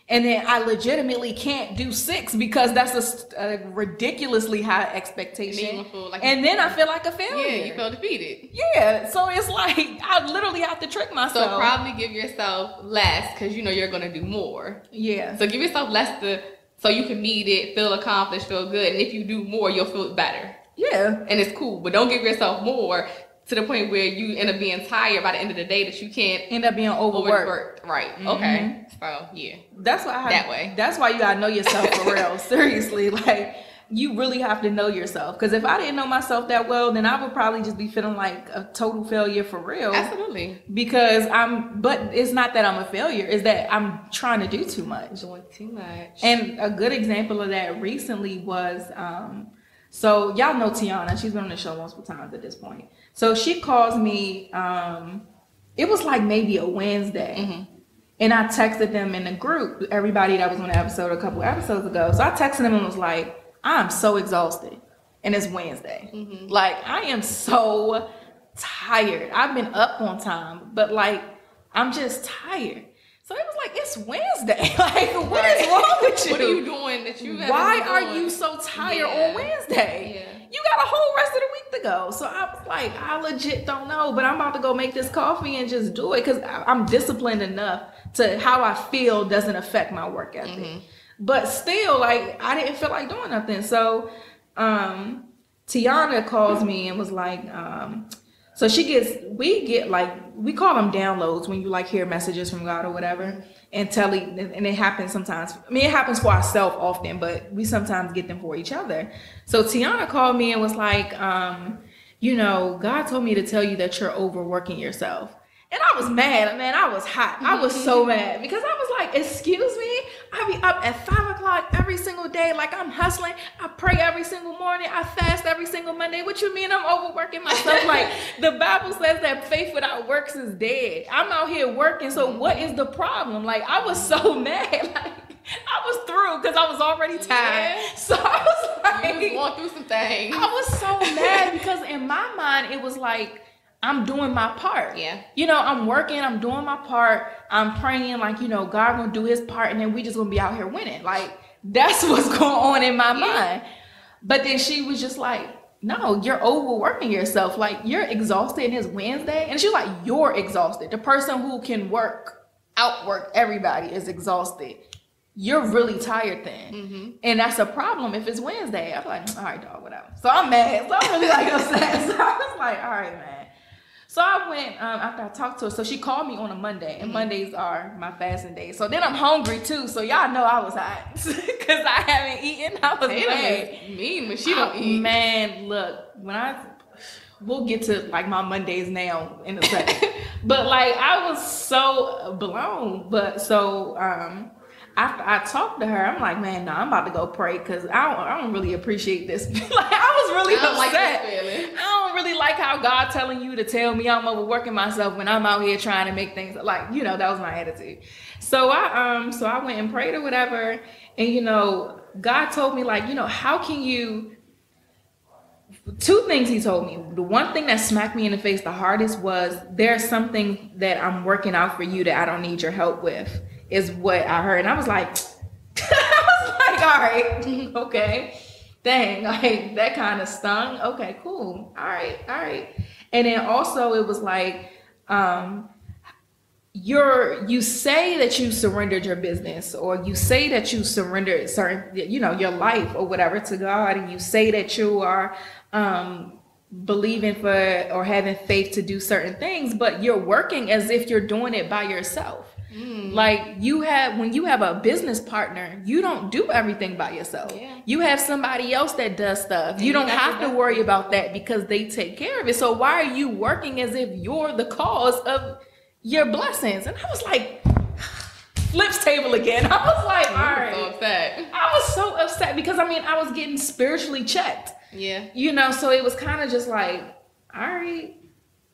And then I legitimately can't do 6 because that's a ridiculously high expectation. And then I feel like a failure. Yeah, you feel defeated. Yeah, so it's like I literally have to trick myself. So probably give yourself less, because you know you're going to do more. Yeah. So give yourself less so you can meet it, feel accomplished, feel good. And if you do more, you'll feel better. Yeah. And it's cool. But don't give yourself more to the point where you end up being tired by the end of the day that you can't end up being overworked. Right. Okay. So yeah. That's why that's why you gotta know yourself for real. Seriously. Like, you really have to know yourself. Because if I didn't know myself that well, then I would probably just be feeling like a total failure for real. Absolutely. Because but it's not that I'm a failure, it's that I'm trying to do too much. Doing too much. And a good example of that recently was so y'all know Tiana, she's been on the show multiple times at this point. So she calls me, it was like maybe a Wednesday. And I texted them in the group, everybody that was on the episode a couple episodes ago. So I texted them and was like, I'm so exhausted. And it's Wednesday. Like, I am so tired. I've been up on time, but like, I'm just tired. So it was like, it's Wednesday. Like, what is wrong with you? What are you doing that you Why are you so tired on Wednesday? Yeah. You got a whole rest of the week to go. So I was like, I legit don't know, but I'm about to go make this coffee and just do it, because I'm disciplined enough to how I feel doesn't affect my work ethic. But still, like, I didn't feel like doing nothing. So Tiana calls me and was like, so we call them downloads when you like hear messages from God or whatever, and and it happens sometimes. I mean, it happens for ourselves often, but we sometimes get them for each other. So Tiana called me and was like, God told me to tell you that you're overworking yourself. And I was mad, man. I was hot. I was so mad, because I was like, excuse me? I be up at 5 o'clock every single day. Like, I'm hustling. I pray every single morning. I fast every single Monday. What you mean I'm overworking myself? Like, the Bible says that faith without works is dead. I'm out here working. So what is the problem? Like, I was so mad. Like, I was through, because I was already tired. Yeah. So I was like, you was going through some things. I was so mad, because in my mind, it was like, I'm doing my part. Yeah. I'm working, I'm doing my part. I'm praying, like, God gonna do his part, and then we just gonna be out here winning. Like, that's what's going on in my mind. But then she was just like, no, you're overworking yourself. Like, you're exhausted, and it's Wednesday. And she's like, you're exhausted. The person who can outwork everybody is exhausted. You're really tired then. And that's a problem if it's Wednesday. I'm like, all right, dog, whatever. So I'm mad. So I'm really like upset. So I was like, all right, man. So I went after I talked to her. So she called me on a Monday, and Mondays are my fasting days. So then I'm hungry too. So y'all know I was hot because I haven't eaten. I was mad. Mean when she don't eat. Man, look, we'll get to like my Mondays now in a second. But like I was so blown. But so after I talked to her, I'm like, man, no, I'm about to go pray because I don't really appreciate this. Like I was really upset. Like this feeling. I don't really like how God telling you to tell me I'm overworking myself when I'm out here trying to make things like, you know, that was my attitude. So I went and prayed or whatever, and you know, God told me like, you know, how can you? Two things he told me. The one thing that smacked me in the face the hardest was there's something that I'm working out for you that I don't need your help with. Is what I heard. And I was like, all right, okay. Dang, like that kind of stung. Okay, cool. All right. And then also it was like, you say that you surrendered your business, or you say that you surrendered certain, you know, your life or whatever to God, and you say that you are believing for or having faith to do certain things, but you're working as if you're doing it by yourself. Like when you have a business partner, you don't do everything by yourself. Yeah. You have somebody else that does stuff. You don't have to worry about that because they take care of it. So why are you working as if you're the cause of your blessings? And I was like, flips table again. I was like, all right. So upset. I was so upset because I mean, I was getting spiritually checked. Yeah. You know, so it was kind of just like, all right,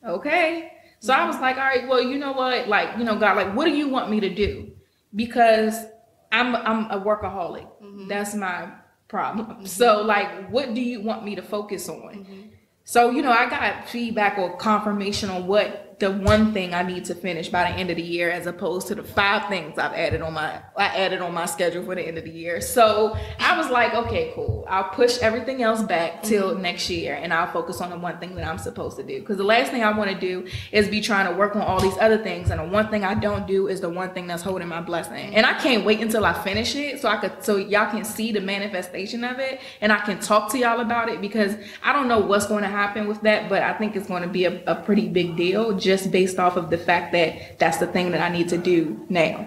okay. So I was like, all right, well, you know what? Like, you know, God, like, what do you want me to do? Because I'm a workaholic. That's my problem. So like, what do you want me to focus on? So, you know, I got feedback or confirmation on what the one thing I need to finish by the end of the year, as opposed to the 5 things I added on my schedule for the end of the year. So I was like, okay, cool. I'll push everything else back till next year, and I'll focus on the one thing that I'm supposed to do. Because the last thing I want to do is be trying to work on all these other things, and the one thing I don't do is the one thing that's holding my blessing. And I can't wait until I finish it so y'all can see the manifestation of it, and I can talk to y'all about it, because I don't know what's going to happen with that, but I think it's going to be a pretty big deal, just based off of the fact that that's the thing that I need to do now.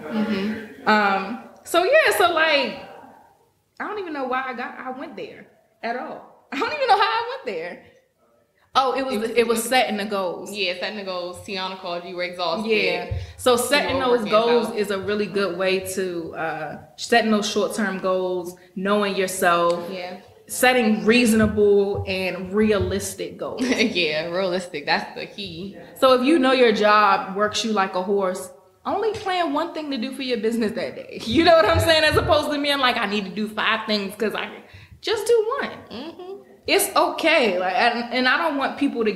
So like, I don't even know why I went there at all. I don't even know how I went there. Oh, it was setting the goals. Yeah, setting the goals. Tiana called you were exhausted. Yeah. So setting those goals is a really good way to setting those short-term goals, knowing yourself. Yeah. Setting reasonable and realistic goals. Yeah, realistic. That's the key. So if you know your job works you like a horse, only plan one thing to do for your business that day. You know what I'm saying? As opposed to me, I'm like, I need to do 5 things because I just do one. It's okay. Like, and I don't want people to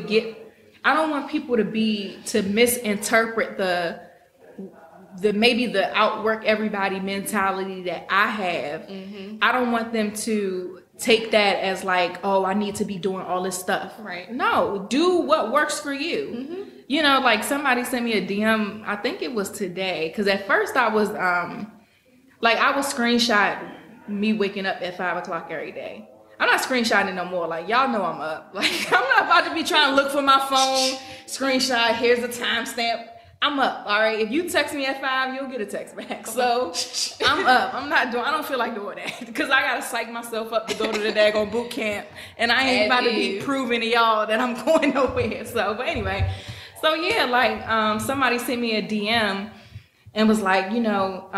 misinterpret the outwork everybody mentality that I have. I don't want them to take that as like, oh, I need to be doing all this stuff. Right. No, do what works for you. You know, like somebody sent me a DM, I think it was today, because at first I was screenshot me waking up at 5 o'clock every day. I'm not screenshotting no more. Like, y'all know I'm up. Like, I'm not about to be trying to look for my phone, screenshot, here's a timestamp. I'm up, all right? If you text me at 5, you'll get a text back. So I'm up. I don't feel like doing that because I got to psych myself up to go to the daggone boot camp. And I ain't about to be proving to y'all that I'm going nowhere. So, but anyway. So, yeah, like somebody sent me a DM and was like, you know,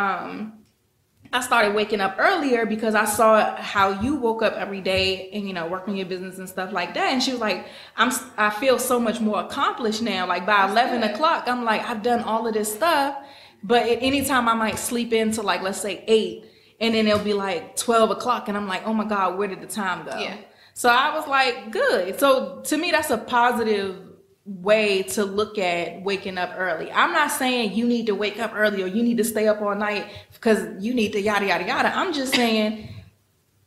I started waking up earlier because I saw how you woke up every day and, you know, working your business and stuff like that. And she was like, I feel so much more accomplished now. Like by 11 o'clock, I'm like, I've done all of this stuff. But at any time I might sleep into like, let's say 8, and then it'll be like 12 o'clock. And I'm like, oh my God, where did the time go? Yeah. So I was like, good. So to me, that's a positive way to look at waking up early. I'm not saying you need to wake up early or you need to stay up all night because you need to yada yada yada. I'm just saying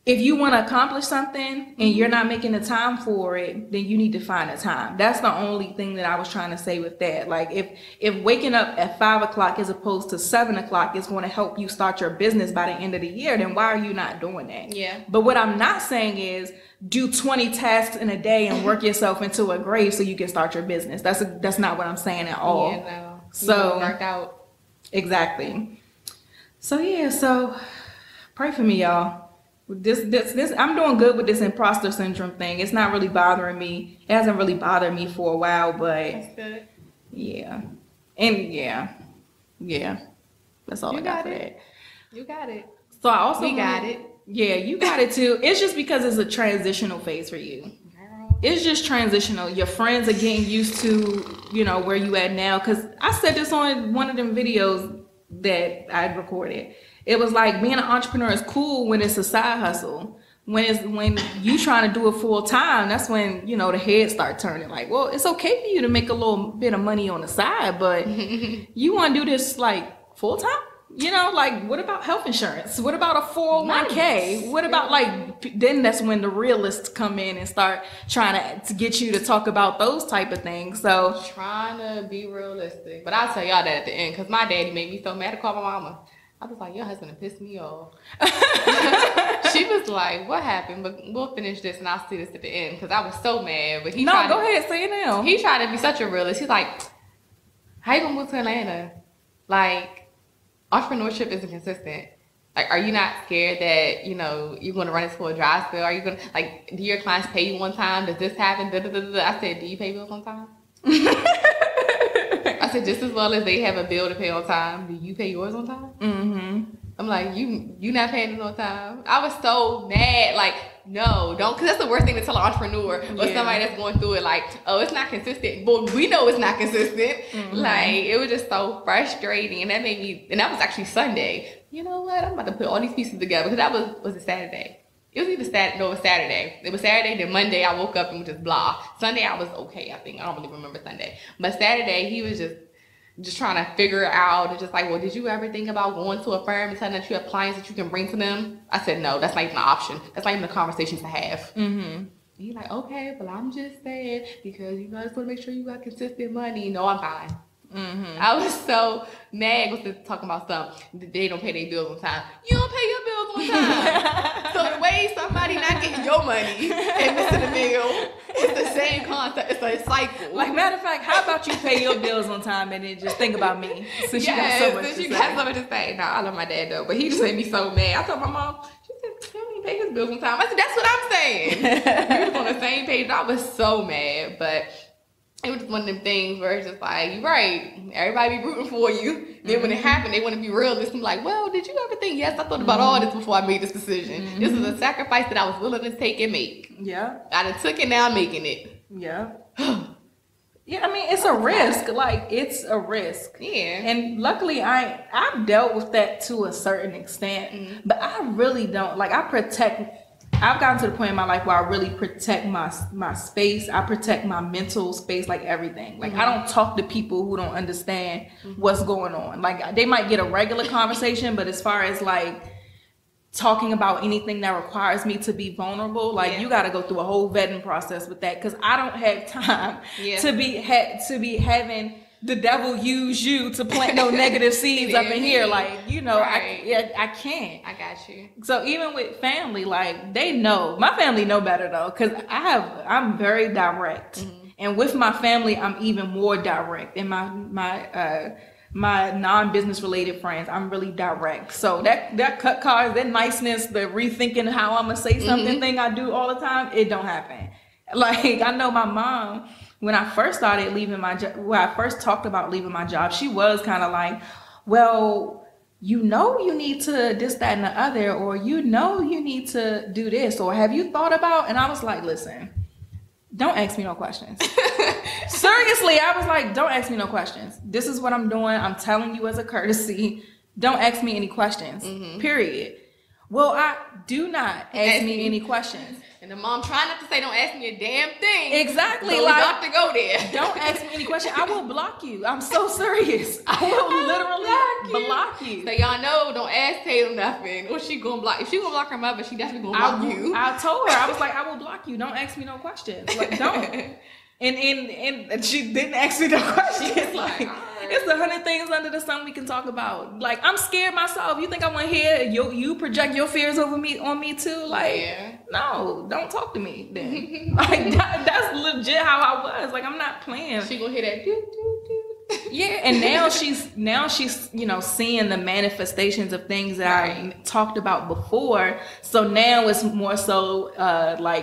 if you want to accomplish something and you're not making the time for it, then you need to find a time. That's the only thing that I was trying to say with that. Like if waking up at 5 o'clock as opposed to 7 o'clock is going to help you start your business by the end of the year, then why are you not doing that? Yeah. But what I'm not saying is do 20 tasks in a day and work yourself into a grave so you can start your business. That's not what I'm saying at all. Yeah, no. So work out. Exactly. So pray for me, y'all. This I'm doing good with this imposter syndrome thing. It's not really bothering me. It hasn't really bothered me for a while, but That's good. yeah. And yeah. That's all I got for that. You got it. So I also got it. Yeah, you got it too. It's just because it's a transitional phase for you. It's just transitional. Your friends are getting used to, you know, where you at now. Because I said this on one of them videos that I recorded. It was like being an entrepreneur is cool when it's a side hustle. When you trying to do it full time, that's when, you know, the heads start turning. Like, well, it's okay for you to make a little bit of money on the side, but you want to do this like full time? You know, like, what about health insurance? What about a 401k? What about, like, then that's when the realists come in and start trying to get you to talk about those type of things. So trying to be realistic. But I'll tell y'all that at the end, because my daddy made me so mad to call my mama. I was like, your husband pissed me off. She was like, what happened? But we'll finish this and I'll see this at the end, because I was so mad. But he go ahead, say it now. He tried to be such a realist. He's like, how you gonna move to Atlanta? Like, entrepreneurship isn't consistent. Like, are you not scared that, you know, you're going to run into a dry spell? Are you going to, like, do your clients pay you on time? Does this happen? I said, do you pay bills on time? I said, just as well as they have a bill to pay on time, do you pay yours on time? Mm-hmm. I'm like, you not paying it on time? I was so mad. Like, no, don't, because that's the worst thing to tell an entrepreneur or somebody that's going through it. Like, oh, it's not consistent. But we know it's not consistent. Mm-hmm. Like, it was just so frustrating. And that made me, and that was actually Sunday. You know what? I'm about to put all these pieces together, because that was a Saturday. It was either Saturday, it was Saturday. It was Saturday, then Monday I woke up and was just blah. Sunday I was okay, I think. I don't really remember Sunday. But Saturday, he was just trying to figure it out, and just like, well, did you ever think about going to a firm and telling that you have clients that you can bring to them? I said, no, that's not even an option. That's not even a conversation to have. Mm-hmm. He's like, okay, but I'm just saying, because you guys want to make sure you got consistent money. No, I'm fine. Mm-hmm. I was so mad was talking about something. They don't pay their bills on time. You don't pay your bills on time. So the way somebody not getting your money and missing the mail, it's the same concept. It's a cycle. Like, matter of fact, how about you pay your bills on time and then just think about me, since you got so much to say. Got so much to say. No, I love my dad though, but he just made me so mad. I told my mom, she said, he don't even pay his bills on time. I said, that's what I'm saying. We was on the same page. I was so mad, but it was just one of them things where it's just like, you're right, everybody be rooting for you. Then when it happened, they want to be realistic. I'm like, well, did you ever think, yes, I thought about all this before I made this decision. Mm-hmm. This is a sacrifice that I was willing to take and make. Yeah. I done took it, now I'm making it. Yeah. Yeah, I mean, it's a risk. Like, it's a risk. Yeah. And luckily, I've dealt with that to a certain extent, but I really don't. Like, I've gotten to the point in my life where I really protect my space. I protect my mental space, like everything. Like, I don't talk to people who don't understand what's going on. Like, they might get a regular conversation, but as far as like talking about anything that requires me to be vulnerable, like you got to go through a whole vetting process with that, because I don't have time to be having the devil use you to plant no negative seeds up in here. Like, you know, right. I can't. I got you. So even with family, like, they know. My family know better though, because I'm very direct. Mm-hmm. And with my family, I'm even more direct. And my non-business related friends, I'm really direct. So that cut cards, that niceness, the rethinking how I'm gonna say something thing I do all the time, it don't happen. Like, I know my mom, when I first started leaving my job, when I first talked about leaving my job, she was kind of like, well, you know, you need to this, that, and the other, or you know, you need to do this, or have you thought about? And I was like, listen, don't ask me no questions. Seriously, I was like, don't ask me no questions. This is what I'm doing. I'm telling you as a courtesy. Don't ask me any questions, period. Well, I do not ask me any questions. And the mom trying not to say, don't ask me a damn thing. Exactly. So like, we got to go there. Don't ask me any question. I will block you. I'm so serious. I will literally block you. So y'all know, don't ask Tatum nothing. Or she gonna block. If she gonna block her mother, she definitely gonna block you. I told her, I was like, I will block you. Don't ask me no questions. Like, don't. And she didn't ask me no questions. Like, it's 100 things under the sun we can talk about. Like, I'm scared myself. You think I want to hear you project your fears on me too? Like, no, don't talk to me then. Like, that's legit how I was. Like, I'm not playing. She gonna hear that doo doo doo. Yeah, and now she's seeing the manifestations of things that I talked about before. So now it's more so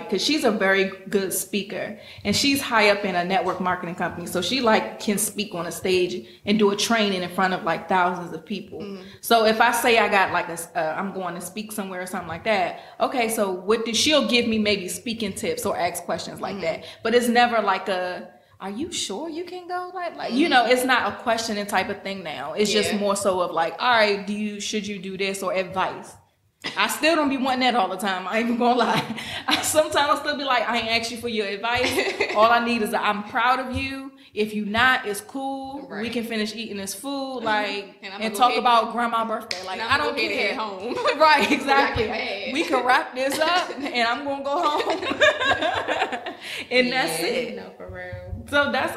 because she's a very good speaker, and she's high up in a network marketing company, so she can speak on a stage and do a training in front of like thousands of people. So if I say I got I'm going to speak somewhere or something like that, okay, so she'll give me maybe speaking tips or ask questions like that, but it's never like are you sure you can go? Like it's not a questioning type of thing now. It's just more so of like, all right, should you do this, or advice. I still don't be wanting that all the time. I ain't even gonna lie. Sometimes I'll still be like, I ain't asked you for your advice. All I need is I'm proud of you. If you not, it's cool. Right. We can finish eating this food, and talk about grandma's birthday. Like, I don't care. Home. Right, exactly. We can wrap this up, and I'm gonna go home. And that's it. No, for real. So that's,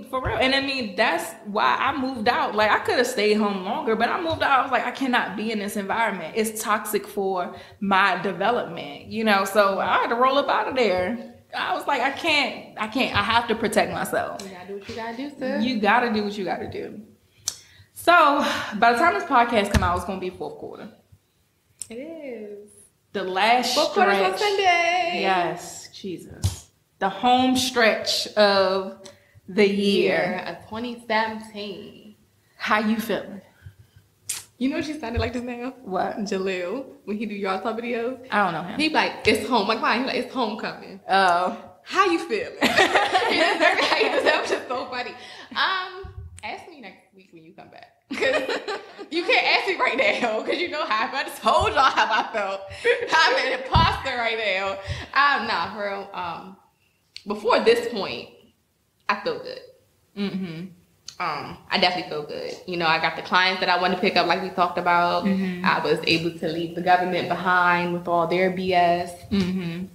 for real. And that's why I moved out. Like, I could have stayed home longer, but I moved out. I was like, I cannot be in this environment. It's toxic for my development, so I had to roll up out of there. I was like, I can't. I have to protect myself. You gotta do what you gotta do, sis. You gotta do what you gotta do. So by the time this podcast come out, it's gonna be fourth quarter. It is. The last fourth quarter on Sunday. Yes, Jesus. The home stretch of the year of 2017. How you feeling? You know she sounded like this now? What? Jaleel, when he do y'all talk videos. I don't know him. He like, it's home. Like, why? He like, it's homecoming. Oh. How you feeling? That was just so funny. Ask me next week when you come back. Because you can't ask me right now. Because you know how I felt. I just told y'all how I felt. I'm an imposter right now. Nah, for real. Before this point, I feel good. Mm-hmm. I definitely feel good. I got the clients that I wanted to pick up, like we talked about. Mm-hmm. I was able to leave the government behind with all their BS. Mm-hmm.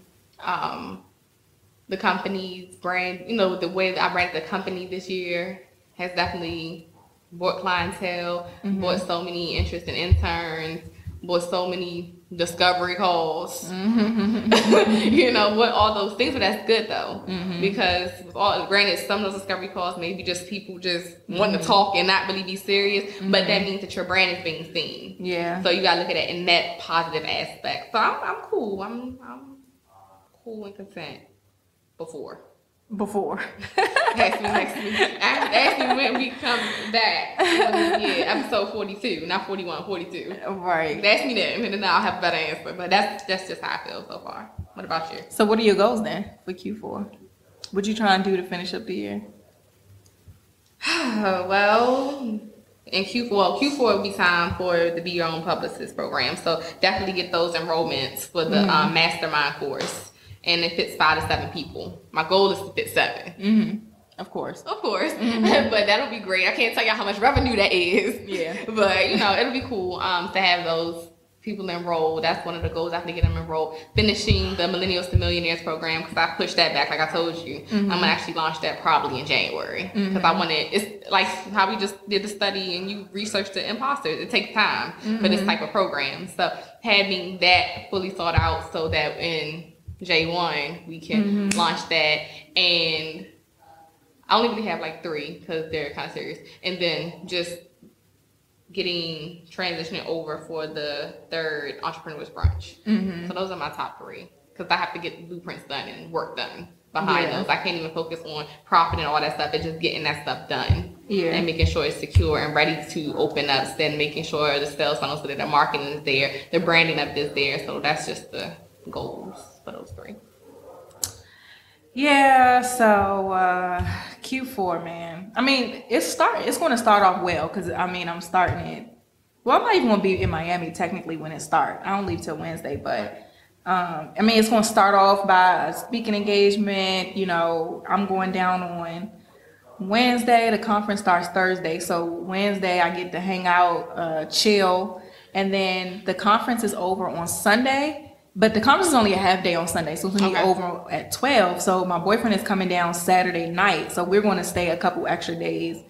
The company's brand, the way that I ran the company this year has definitely brought clientele, brought so many interesting interns, brought so many discovery calls, what all those things, but that's good though, because granted, some of those discovery calls maybe just people just wanting to talk and not really be serious, but that means that your brand is being seen. Yeah. So you gotta look at it in that positive aspect. So I'm cool. I'm cool and content. Before. Ask me next week. Ask me when we come back. Episode 42, not 41, 42. Right. Ask me then, and then I'll have a better answer. But that's just how I feel so far. What about you? So what are your goals then for Q4? What you trying to do to finish up the year? Well, in Q4 will be time for the Be Your Own Publicist program. So definitely get those enrollments for the mastermind course. And it fits 5 to 7 people. My goal is to fit 7. Mm-hmm. Of course. Mm-hmm. But that'll be great. I can't tell y'all how much revenue that is. Yeah. But, it'll be cool to have those people enrolled. That's one of the goals, after get them enrolled. Finishing the Millennials to Millionaires program, because I pushed that back, like I told you. I'm going to actually launch that probably in January. Because I want to, it's like how we just did the study and you researched the imposters. It takes time for this type of program. So having that fully thought out so that in J1 we can launch that, and I only really have like 3 because they're kind of serious, and then just getting transitioning over for the 3rd Entrepreneurship brunch. So those are my top 3 because I have to get blueprints done and work done behind those. I can't even focus on profit and all that stuff. It's just getting that stuff done and making sure it's secure and ready to open up, then making sure the sales funnel so that the marketing is there, the branding up is there. So that's just the goals for those 3. Yeah, so Q4, man. It's going to start off well because I'm starting it. Well, I'm not even going to be in Miami technically when it starts. I don't leave till Wednesday, but I mean, it's going to start off by a speaking engagement. You know, I'm going down on Wednesday. The conference starts Thursday. So Wednesday, I get to hang out, chill. And then the conference is over on Sunday. But the conference is only a half day on Sunday. So it's going to be over at 12. So my boyfriend is coming down Saturday night. So we're going to stay a couple extra days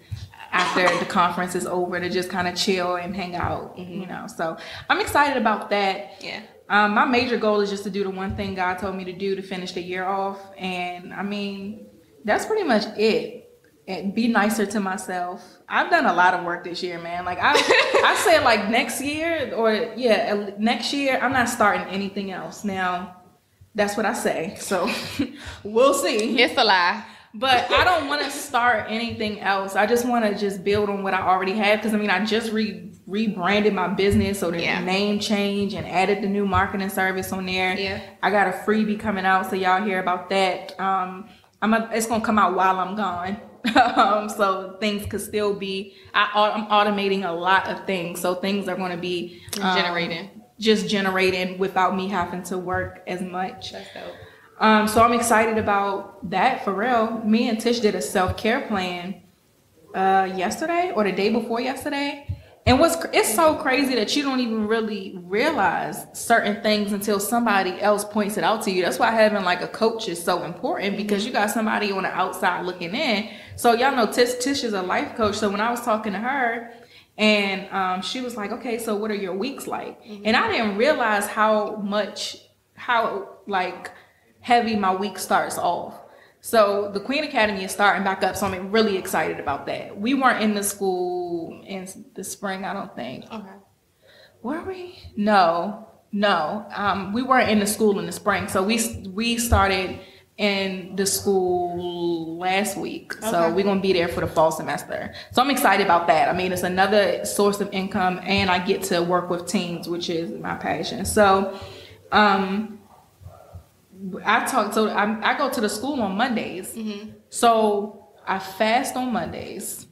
after the conference is over to just kind of chill and hang out, you know. So I'm excited about that. Yeah. My major goal is just to do the one thing God told me to do to finish the year off. And I mean, that's pretty much it. And be nicer to myself. I've done a lot of work this year, man. Like I said, like next year I'm not starting anything else. Now, that's what I say. So we'll see. It's a lie. But I don't want to start anything else. I just want to just build on what I already have. Because I mean, I just rebranded my business, so the name change and added the new marketing service on there. Yeah. I got a freebie coming out, so y'all hear about that. It's gonna come out while I'm gone. So things could still be. I'm automating a lot of things, so things are going to be generating without me having to work as much. That's dope. So I'm excited about that for real. Me and Tish did a self-care plan yesterday or the day before yesterday. And it's so crazy that you don't even really realize certain things until somebody else points it out to you. That's why having like a coach is so important, because you got somebody on the outside looking in. So y'all know Tish is a life coach. So when I was talking to her and she was like, okay, so what are your weeks like? And I didn't realize how like heavy my week starts off. So the Queen Academy is starting back up, so I'm really excited about that. We weren't in the school in the spring, I don't think. Okay. Were we? No. We weren't in the school in the spring, so we started in the school last week. Okay. So we're gonna be there for the fall semester. So I'm excited about that. I mean, it's another source of income, and I get to work with teens, which is my passion. So, I go to the school on Mondays. So I fast on Mondays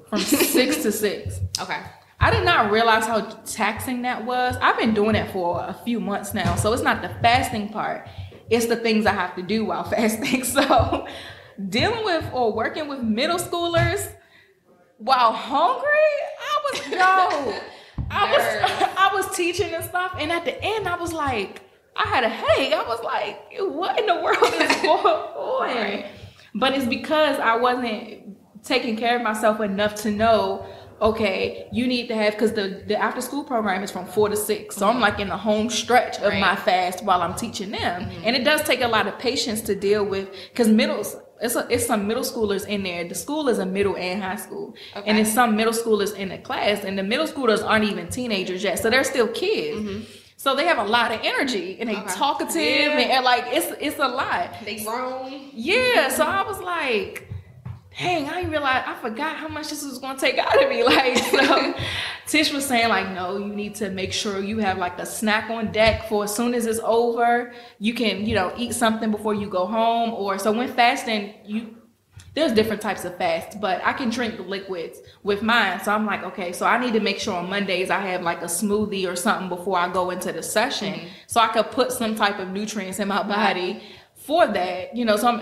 from 6 to 6. Okay. I did not realize how taxing that was. I've been doing it for a few months now. So it's not the fasting part. It's the things I have to do while fasting. So dealing with or working with middle schoolers while hungry, I was teaching and stuff. And at the end, I was like, I had a headache. I was like, what in the world is going on? Right. But it's because I wasn't taking care of myself enough to know, okay, you need to have, because the after school program is from 4 to 6. So I'm like in the home stretch of my fast while I'm teaching them. And it does take a lot of patience to deal with, because it's some middle schoolers in there. The school is a middle and high school. Okay. And it's some middle schoolers in the class, and the middle schoolers aren't even teenagers yet. So they're still kids. So they have a lot of energy, and they talkative, and like it's a lot. They grown. Yeah. So I was like, dang, I didn't realize, I forgot how much this was going to take out of me. Like, so Tish was saying like, no, you need to make sure you have like a snack on deck for as soon as it's over. You can, eat something before you go home. Or so when fasting, there's different types of fasts, but I can drink liquids with mine. So I'm like, okay, so I need to make sure on Mondays I have like a smoothie or something before I go into the session, so I could put some type of nutrients in my body for that,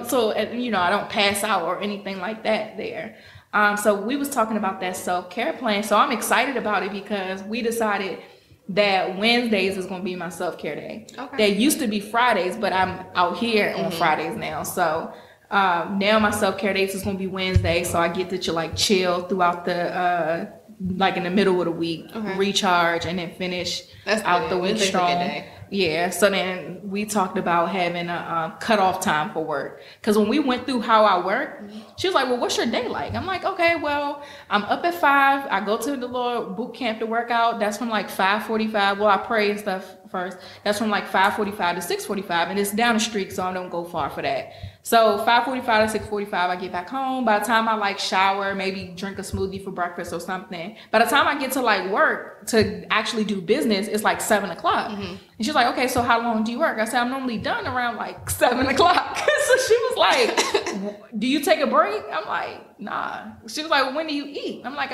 so I don't pass out or anything like that there. So we was talking about that self-care plan. So I'm excited about it because we decided that Wednesdays is going to be my self-care day. Okay. They used to be Fridays, but I'm out here on Fridays now. So now my self-care days is going to be Wednesday, so I get to chill throughout the in the middle of the week, recharge, and then finish out the week strong. Yeah, so then we talked about having a cutoff time for work, because when we went through how I work, she was like, well, what's your day like? I'm like, okay, well, I'm up at 5. I go to the little boot camp to work out. That's from 5:45. Well, I pray and stuff first. That's from 5:45 to 6:45, and it's down the street, so I don't go far for that. So 5:45 to 6:45, I get back home. By the time I shower, maybe drink a smoothie for breakfast or something. By the time I get to work to actually do business, it's 7 o'clock. And she's like, okay, so how long do you work? I said, I'm normally done around 7 o'clock. So she was like, do you take a break? I'm like, nah. She was like, well, when do you eat? I'm like,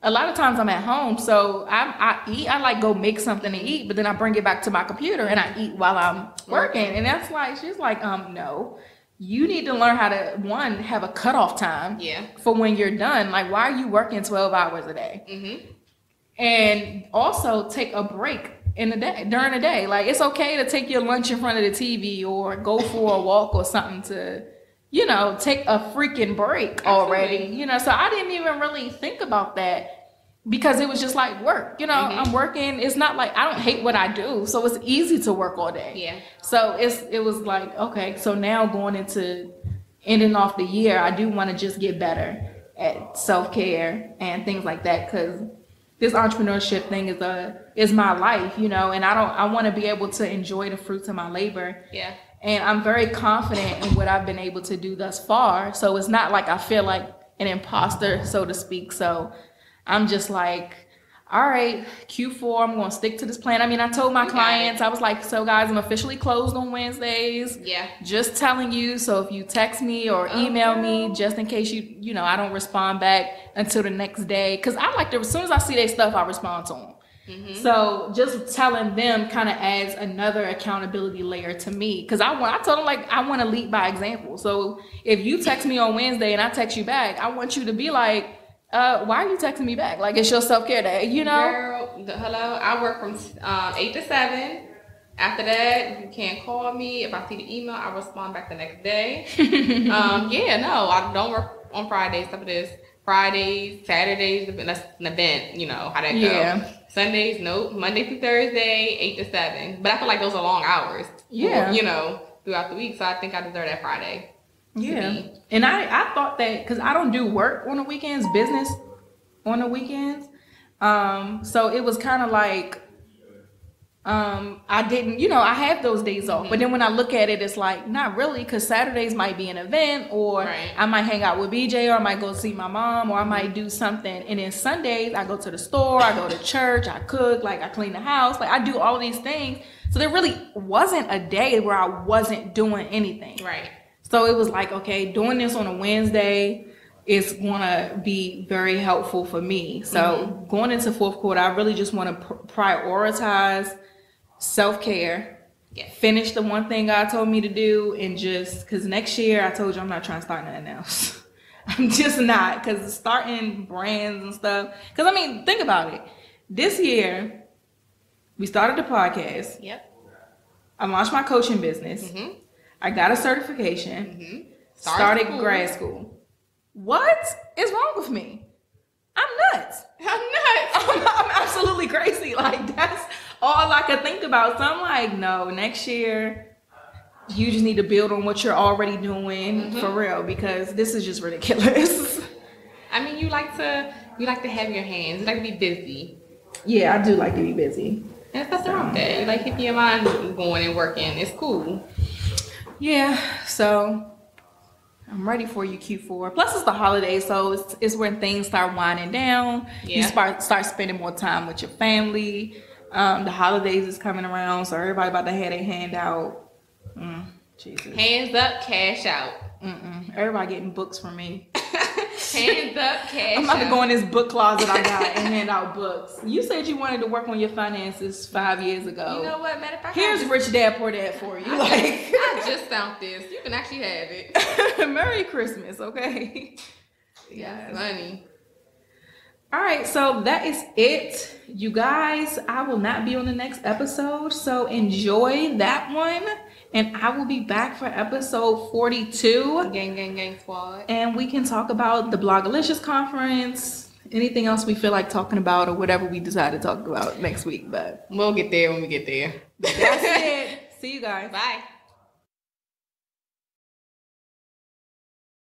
a lot of times I'm at home, so I eat. I like go make something to eat, but then I bring it back to my computer and I eat while I'm working. And that's like, she's like, no, you need to learn how to, one, have a cutoff time for when you're done. Like, why are you working 12 hours a day? Mm-hmm. And also take a break in the day, during the day. Like, it's okay to take your lunch in front of the TV or go for a walk or something to, you know, take a freaking break already. You know, so I didn't even really think about that because it was just like work. You know, I'm working. It's not like, I don't hate what I do, so it's easy to work all day. Yeah. So it was like, okay, so now going into ending off the year, I do want to just get better at self-care and things like that, because this entrepreneurship thing is my life, you know, and I want to be able to enjoy the fruits of my labor. Yeah. And I'm very confident in what I've been able to do thus far. So it's not like I feel like an imposter, so to speak. So I'm just like, all right, Q4, I'm going to stick to this plan. I mean, I told my clients, I was like, so guys, I'm officially closed on Wednesdays. Yeah. Just telling you. So if you text me or email me, just in case you know, I don't respond back until the next day. Because I like to, as soon as I see their stuff, I respond to them. Mm-hmm. So just telling them kind of adds another accountability layer to me. Because I told them, like, I want to lead by example. So if you text me on Wednesday and I text you back, I want you to be like, why are you texting me back? Like, it's your self-care day, you know? Girl, hello, I work from 8 to 7. After that, you can't call me. If I see the email, I respond back the next day. I don't work on Fridays. Stuff this. Fridays, Saturdays, that's an event, you know, how that goes. Sundays, nope. Monday through Thursday, 8 to 7. But I feel like those are long hours. Yeah. You know, throughout the week. So I think I deserve that Friday. Yeah. And I thought that, because I don't do work on the weekends, business on the weekends. So it was kind of like, I didn't, you know, I have those days off. But then when I look at it, it's like, not really, because Saturdays might be an event, or I might hang out with BJ, or I might go see my mom, or I might do something. And then Sundays, I go to the store, I go to church, I cook, like I clean the house, like I do all these things. So there really wasn't a day where I wasn't doing anything. Right. So it was like, okay, doing this on a Wednesday is going to be very helpful for me. So going into fourth quarter, I really just want to prioritize self-care, finish the one thing God told me to do, and just, because next year, I told you I'm not trying to start nothing else. I'm just not, because starting brands and stuff, because I mean, think about it. This year, we started the podcast. Yep. I launched my coaching business. I got a certification. Started grad school. What is wrong with me? I'm nuts. I'm absolutely crazy. Like, that's all I could think about. So I'm like, no, next year you just need to build on what you're already doing for real, because this is just ridiculous. I mean, you like to have your hands. You like to be busy. Yeah, I do like to be busy. And that's wrong with that. You like keeping your mind going and working. It's cool. Yeah, so I'm ready for you, Q4. Plus, it's the holidays, so it's when things start winding down. Yeah. You start spending more time with your family. The holidays is coming around, so everybody about to have their hand out. Jesus. Hands up, cash out. Everybody getting books from me. Hands up, cash out. I'm about to go in this book closet I got and hand out books. You said you wanted to work on your finances 5 years ago. You know what? Matter of fact, here's Rich Dad Poor Dad for you. I just found this. You can actually have it. Merry Christmas, okay? Yeah, funny. All right, so that is it, you guys. I will not be on the next episode, so enjoy that one. And I will be back for episode 42. Gang squad. And we can talk about the Blogalicious conference, anything else we feel like talking about, or whatever we decide to talk about next week. But we'll get there when we get there. That's it. See you guys. Bye.